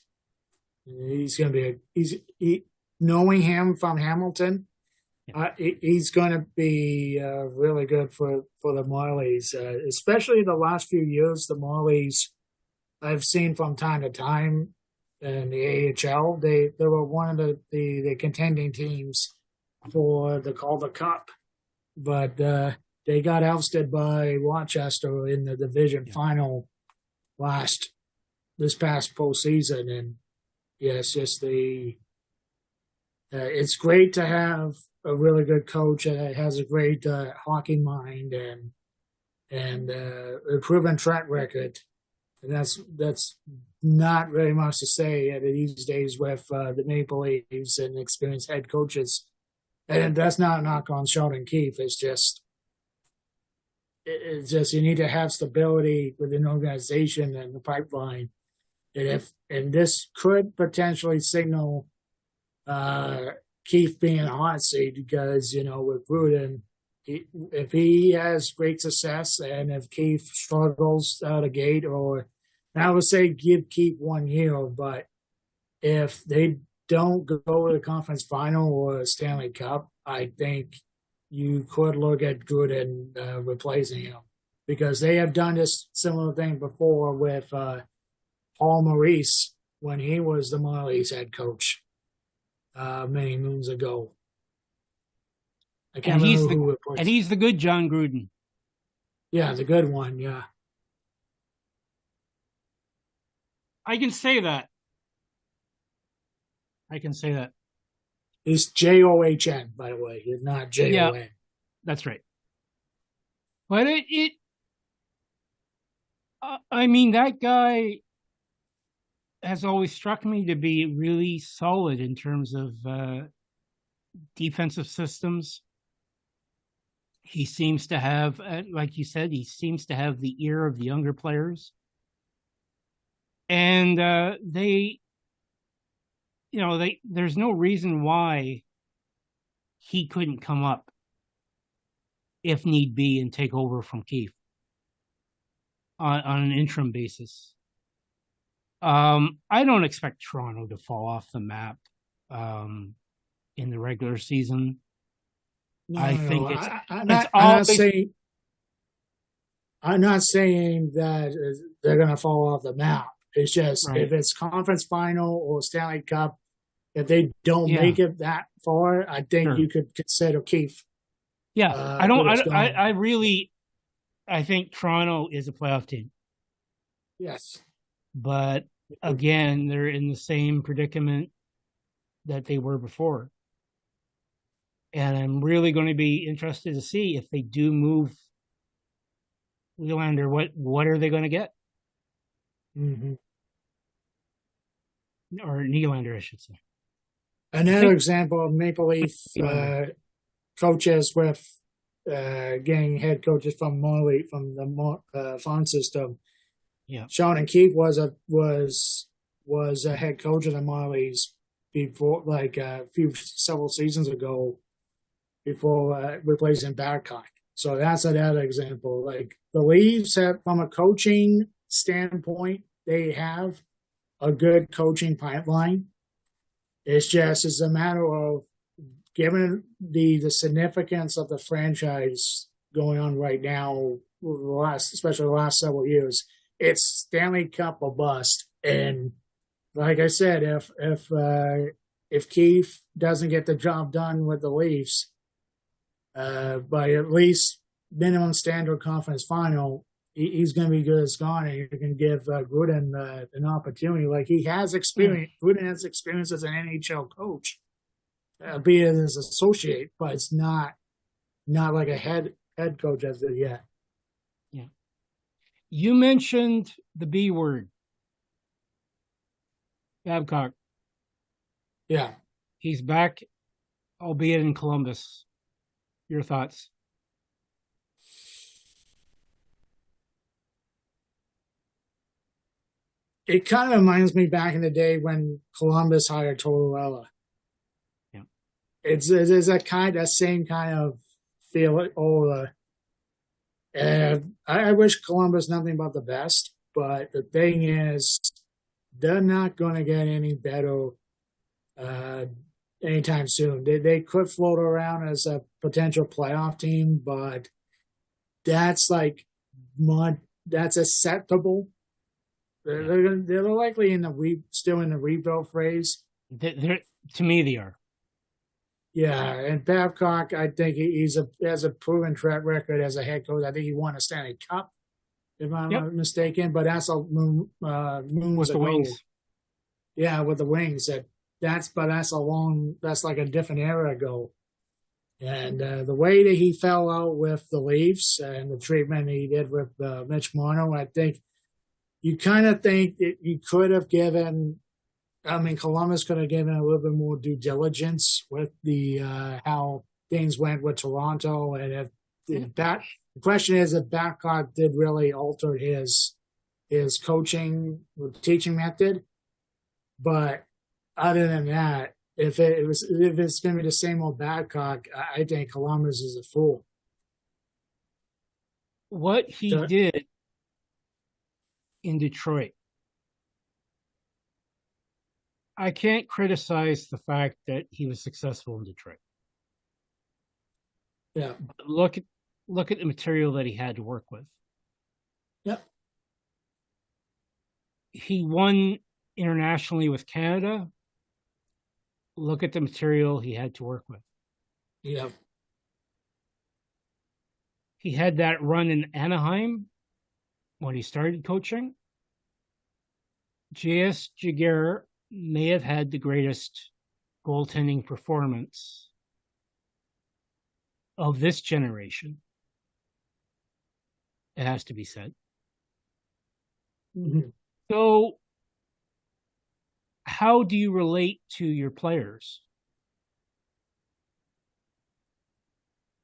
He's going to be knowing him from Hamilton. He's going to be really good for the Marlies, especially the last few years. The Marlies I've seen from time to time in the AHL. They were one of the contending teams for the Calder Cup, but they got ousted by Rochester in the division final this past postseason, and it's just it's great to have a really good coach that has a great hockey mind and a proven track record. And that's not very much to say these days with the Maple Leafs and experienced head coaches. And that's not a knock on Sheldon Keefe. It's just you need to have stability within the organization and the pipeline. And this could potentially signal Keefe being a hot seat because, with Gruden, if he has great success and if Keefe struggles out of the gate, or I would say give Keefe 1 year, but if they don't go to the conference final or a Stanley Cup, I think you could look at Gruden replacing him, because they have done this similar thing before with Paul Maurice when he was the Marlies head coach many moons ago. I can't remember who it was. And he's the good John Gruden. Yeah, the good one, yeah. I can say that. He's John, by the way. He's not Jon. Yeah, that's right. But that guy has always struck me to be really solid in terms of defensive systems. He seems to have, like you said, he seems to have the ear of the younger players. And there's no reason why he couldn't come up if need be and take over from Keefe on an interim basis. I don't expect Toronto to fall off the map in the regular season. I'm not saying that they're going to fall off the map. It's just if it's conference final or Stanley Cup, if they don't make it that far, I think you could consider Keefe. Yeah, I think Toronto is a playoff team. Yes. But again, they're in the same predicament that they were before. And I'm really going to be interested to see if they do move Nylander, what are they going to get? Mm-hmm. Or Nylander, I should say. Another example of Maple Leaf coaches with getting head coaches from the farm system. Yeah, Sean and Keith was a head coach of the Marlies before, like several seasons ago, before replacing Babcock. So that's another example. Like the Leafs, from a coaching standpoint, they have a good coaching pipeline. It's a matter of, given the significance of the franchise going on right now, especially the last several years, it's Stanley Cup or bust. And like I said, if Keith doesn't get the job done with the Leafs by at least minimum standard conference final, he's going to be good as gone, and you can give Gruden an opportunity. Like he has experience. Gruden has experience as an NHL coach, be it as associate, but it's not like a head coach as of yet. Yeah. You mentioned the B word, Babcock. Yeah. He's back, albeit in Columbus. Your thoughts? It kind of reminds me back in the day when Columbus hired Tortorella. Yeah. It's that same kind of feel. I wish Columbus nothing but the best, but the thing is, they're not going to get any better anytime soon. They could float around as a potential playoff team, but that's acceptable. They're likely still in the rebuild phase. To me, they are. Yeah, and Babcock, I think he has a proven track record as a head coach. I think he won a Stanley Cup, if I'm not mistaken. But that's moons with the ago. Wings. Yeah, with the Wings. That's like a different era ago. And the way that he fell out with the Leafs and the treatment he did with Mitch Marner, I think you kind of think that you could have given. I mean, Columbus could have given a little bit more due diligence with the how things went with Toronto, and the question is if Babcock did really alter his coaching teaching method. But other than that, if it's going to be the same old Babcock, I think Columbus is a fool. What he did in Detroit, I can't criticize the fact that he was successful in Detroit. Yeah. But look at the material that he had to work with. Yep. He won internationally with Canada. Look at the material he had to work with. Yeah. He had that run in Anaheim when he started coaching. J.S. Giguère may have had the greatest goaltending performance of this generation. It has to be said. Mm-hmm. So, how do you relate to your players?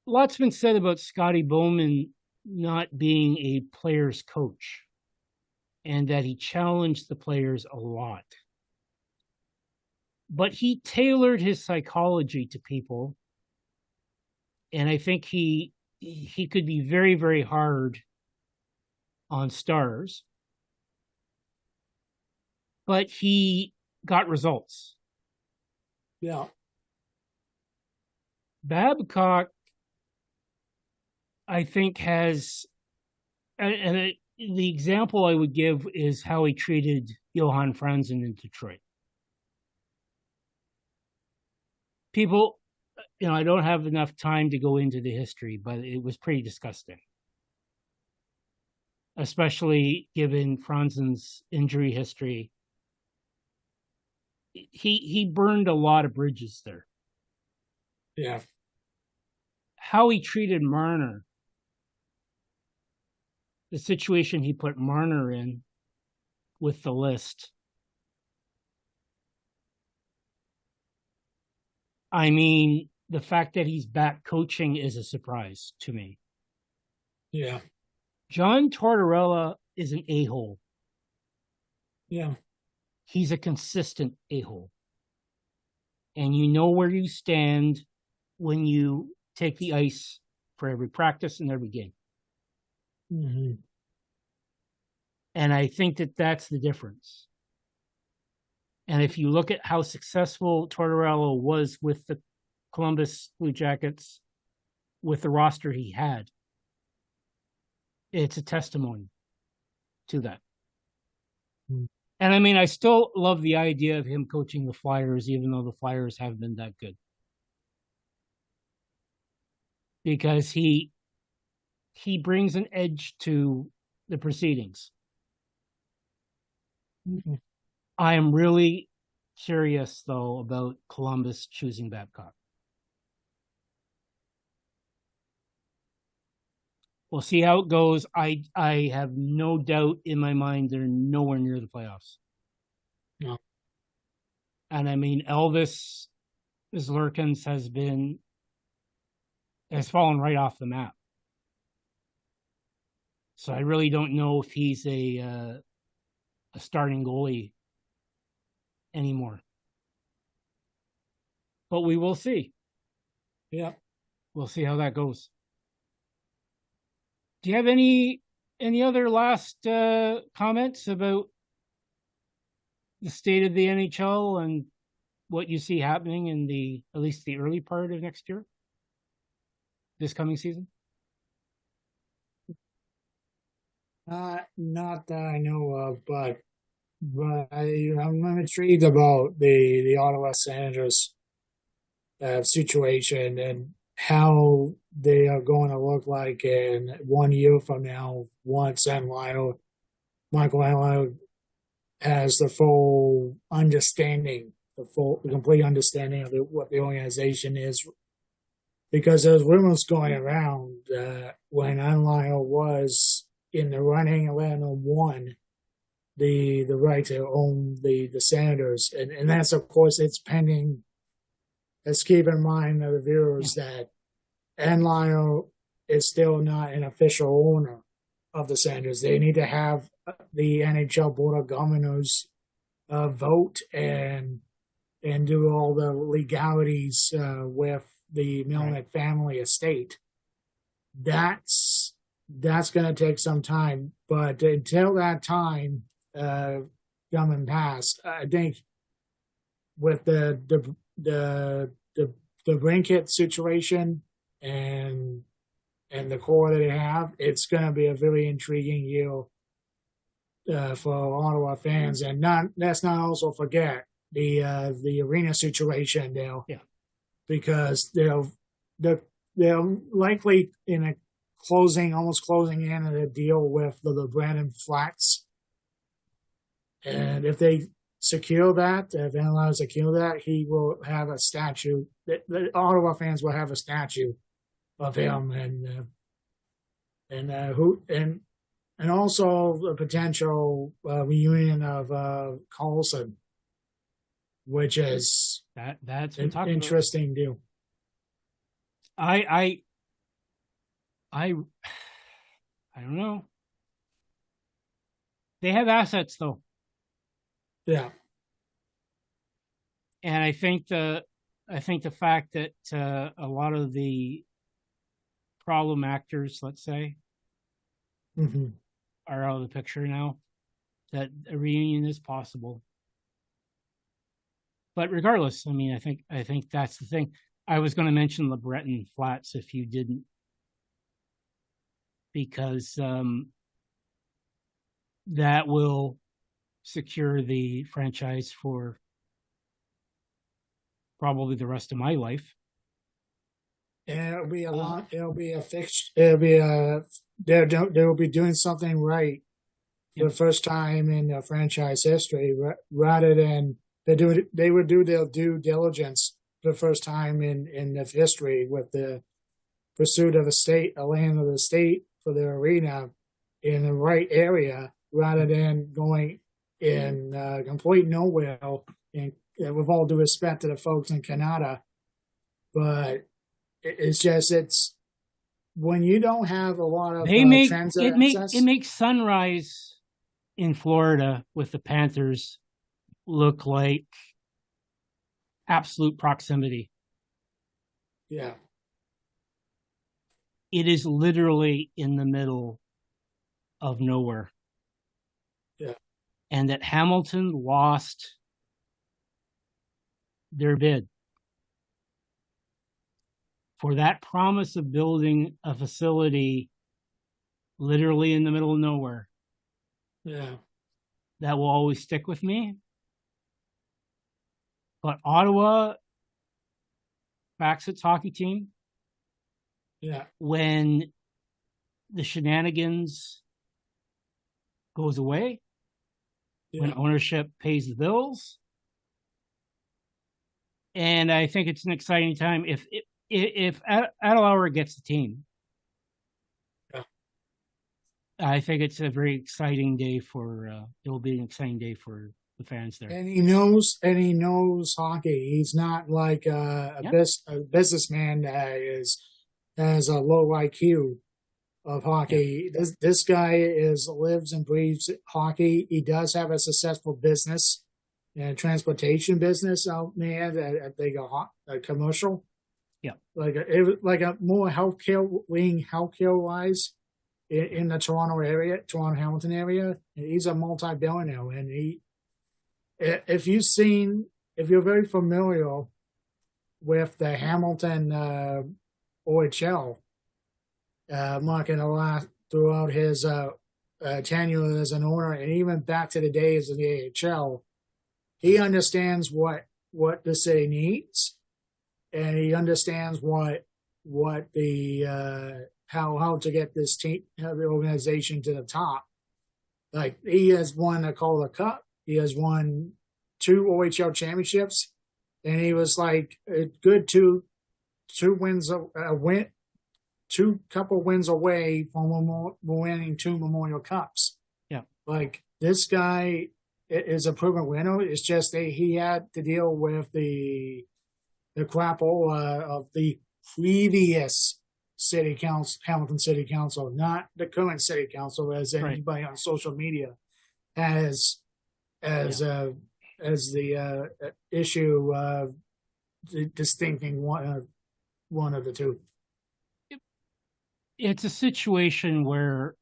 Lots been said about Scotty Bowman not being a player's coach and that he challenged the players a lot. But he tailored his psychology to people. And I think he could be very, very hard on stars. But he got results. Yeah. Babcock, I think, has, and the example I would give is how he treated Johan Franzen in Detroit. People, I don't have enough time to go into the history, but it was pretty disgusting. especially given Franzen's injury history. He burned a lot of bridges there. Yeah. How he treated Marner, the situation he put Marner in with the list. I mean, the fact that he's back coaching is a surprise to me. Yeah. John Tortorella is an a-hole. Yeah. He's a consistent a-hole. And you know where you stand when you take the ice for every practice and every game. Mm-hmm. And I think that that's the difference. And if you look at how successful Tortorella was with the Columbus Blue Jackets, with the roster he had, it's a testimony to that. Mm-hmm. And I mean, I still love the idea of him coaching the Flyers, even though the Flyers haven't been that good. Because he brings an edge to the proceedings. Mm-hmm. I am really curious, though, about Columbus choosing Babcock. We'll see how it goes. I have no doubt in my mind they're nowhere near the playoffs. No. And I mean, Elvis Lurkins has fallen right off the map. So I really don't know if he's a starting goalie anymore. But we will see. Yeah. We'll see how that goes. Do you have any other last comments about the state of the NHL and what you see happening in at least the early part of next year, this coming season? Not that I know of, but I'm intrigued about the Ottawa Senators situation and how they are going to look like in 1 year from now once Michael Enlile has the full understanding, the complete understanding of what the organization is. Because there's rumors going around when Enlile was in the running, Atlanta won the right to own the Senators. And that's, of course, it's pending. Let's keep in mind, the viewers, that Enlile is still not an official owner of the Senators. They need to have the NHL Board of Governors vote and do all the legalities with the Melnick family estate. That's going to take some time, but until that time coming past, I think with the Brinkett situation and the core that they have, it's going to be a very intriguing year for Ottawa fans. And let's not also forget the arena situation now, because they're likely in a almost closing in a deal with the Brandon Flats. And if they secure that, if Enlile secure that, he will have a statue. The Ottawa fans will have a statue of him, and also a potential reunion of Carlson, which is that's an interesting deal. I don't know. They have assets, though. Yeah. And I think the fact that a lot of the problem actors, let's say, are out of the picture now, that a reunion is possible. But regardless, I mean, I think that's the thing. I was going to mention LeBreton Flats if you didn't, because that will secure the franchise for probably the rest of my life. And it'll be a long, it'll be a fixed, it'll be a, they'll be doing something right for the first time in franchise history, rather than they would do their due diligence for the first time in the history with the pursuit of a land of the state for their arena in the right area, rather than going in complete nowhere. And with all due respect to the folks in Canada, but it's when you don't have a lot of transit access. It makes Sunrise in Florida with the Panthers look like absolute proximity. Yeah. It is literally in the middle of nowhere. Yeah. And that Hamilton lost their bid for that promise of building a facility literally in the middle of nowhere. Yeah. That will always stick with me. But Ottawa backs its hockey team. Yeah. When the shenanigans goes away, when ownership pays the bills. And I think it's an exciting time if Adelauer gets the team. Yeah. I think it's a very exciting day it will be an exciting day for the fans there. And he knows hockey. He's not like a businessman that has a low IQ of hockey. Yeah. This guy lives and breathes hockey. He does have a successful business and transportation business out there that they go commercial. Yeah, like a more healthcare wise in the Toronto Hamilton area. He's a multi-billionaire, and if you're very familiar with the Hamilton OHL, marking a lot throughout his tenure as an owner, and even back to the days of the AHL, he understands what the city needs, and he understands what the how to get this team, the organization to the top. Like, he has won a Calder Cup, he has won 2 OHL championships, and he was like a good two couple wins away from winning 2 Memorial Cups. Yeah, like, this guy is a proven winner. It's just he had to deal with the crapola of the previous city council, Hamilton City Council, not the current city council, as anybody on social media as the issue of distincting one of the two. It's a situation where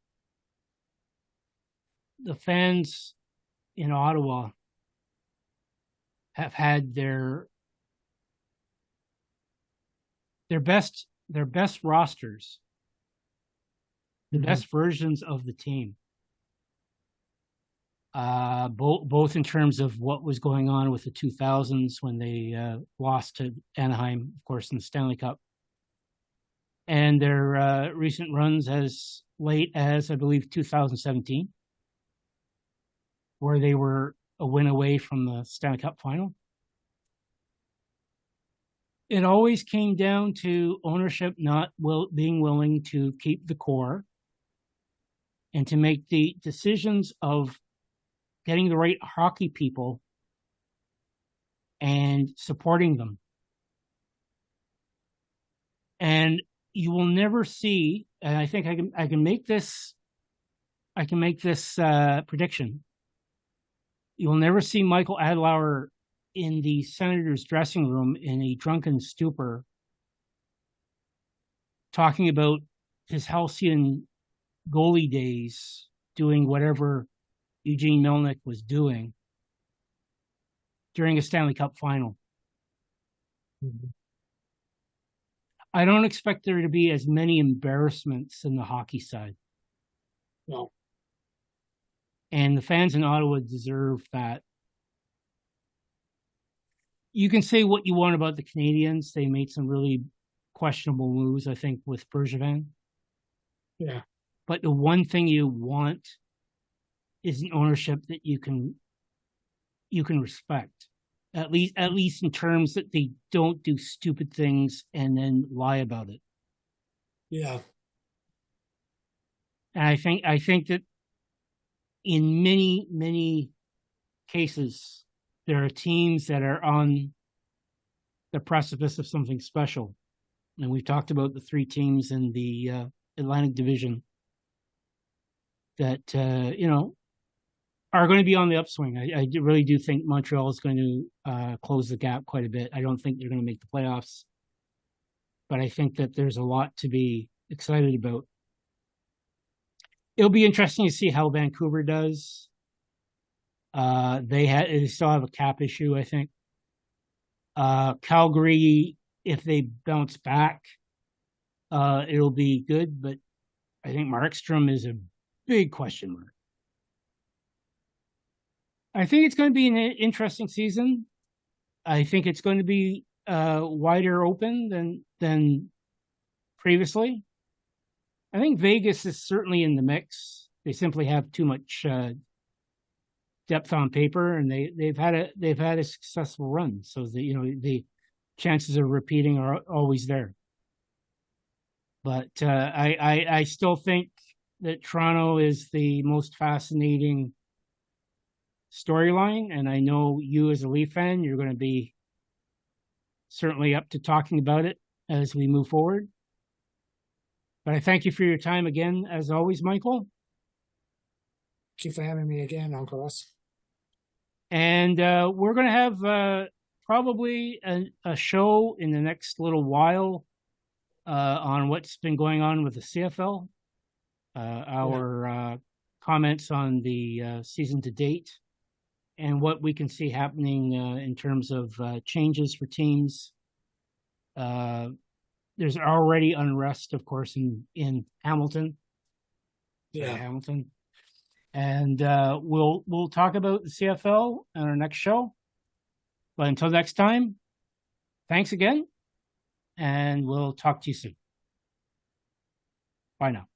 the fans in Ottawa have had their best rosters, the best versions of the team, both in terms of what was going on with the 2000s when they lost to Anaheim, of course, in the Stanley Cup, and their recent runs as late as, I believe, 2017, where they were a win away from the Stanley Cup final. It always came down to ownership not being willing to keep the core and to make the decisions of getting the right hockey people and supporting them. And you will never see, and I think I can make this prediction. You will never see Michael Adelauer in the Senators' dressing room in a drunken stupor talking about his halcyon goalie days, doing whatever Eugene Melnyk was doing during a Stanley Cup final. Mm-hmm. I don't expect there to be as many embarrassments in the hockey side. No. And the fans in Ottawa deserve that. You can say what you want about the Canadians. They made some really questionable moves, I think, with Bergevin. Yeah. But the one thing you want is an ownership that you can respect. At least in terms that they don't do stupid things and then lie about it. Yeah. And I think that in many cases, there are teams that are on the precipice of something special. And we've talked about the 3 teams in the Atlantic Division that, are going to be on the upswing. I really do think Montreal is going to close the gap quite a bit. I don't think they're going to make the playoffs, but I think that there's a lot to be excited about. It'll be interesting to see how Vancouver does. They still have a cap issue, I think. Calgary, if they bounce back, it'll be good, but I think Markstrom is a big question mark. I think it's going to be an interesting season. I think it's going to be wider open than previously. I think Vegas is certainly in the mix. They simply have too much depth on paper, and they've had a successful run. So the chances of repeating are always there. But I still think that Toronto is the most fascinating storyline, and I know you as a Leaf fan, you're going to be certainly up to talking about it as we move forward. But I thank you for your time again, as always, Michael. Thank you for having me again, Uncle Russ. And we're going to have probably a show in the next little while on what's been going on with the CFL, our comments on the season to date, and what we can see happening in terms of changes for teams. There's already unrest, of course, in Hamilton. Yeah, Hamilton. And we'll talk about the CFL on our next show. But until next time, thanks again, and we'll talk to you soon. Bye now.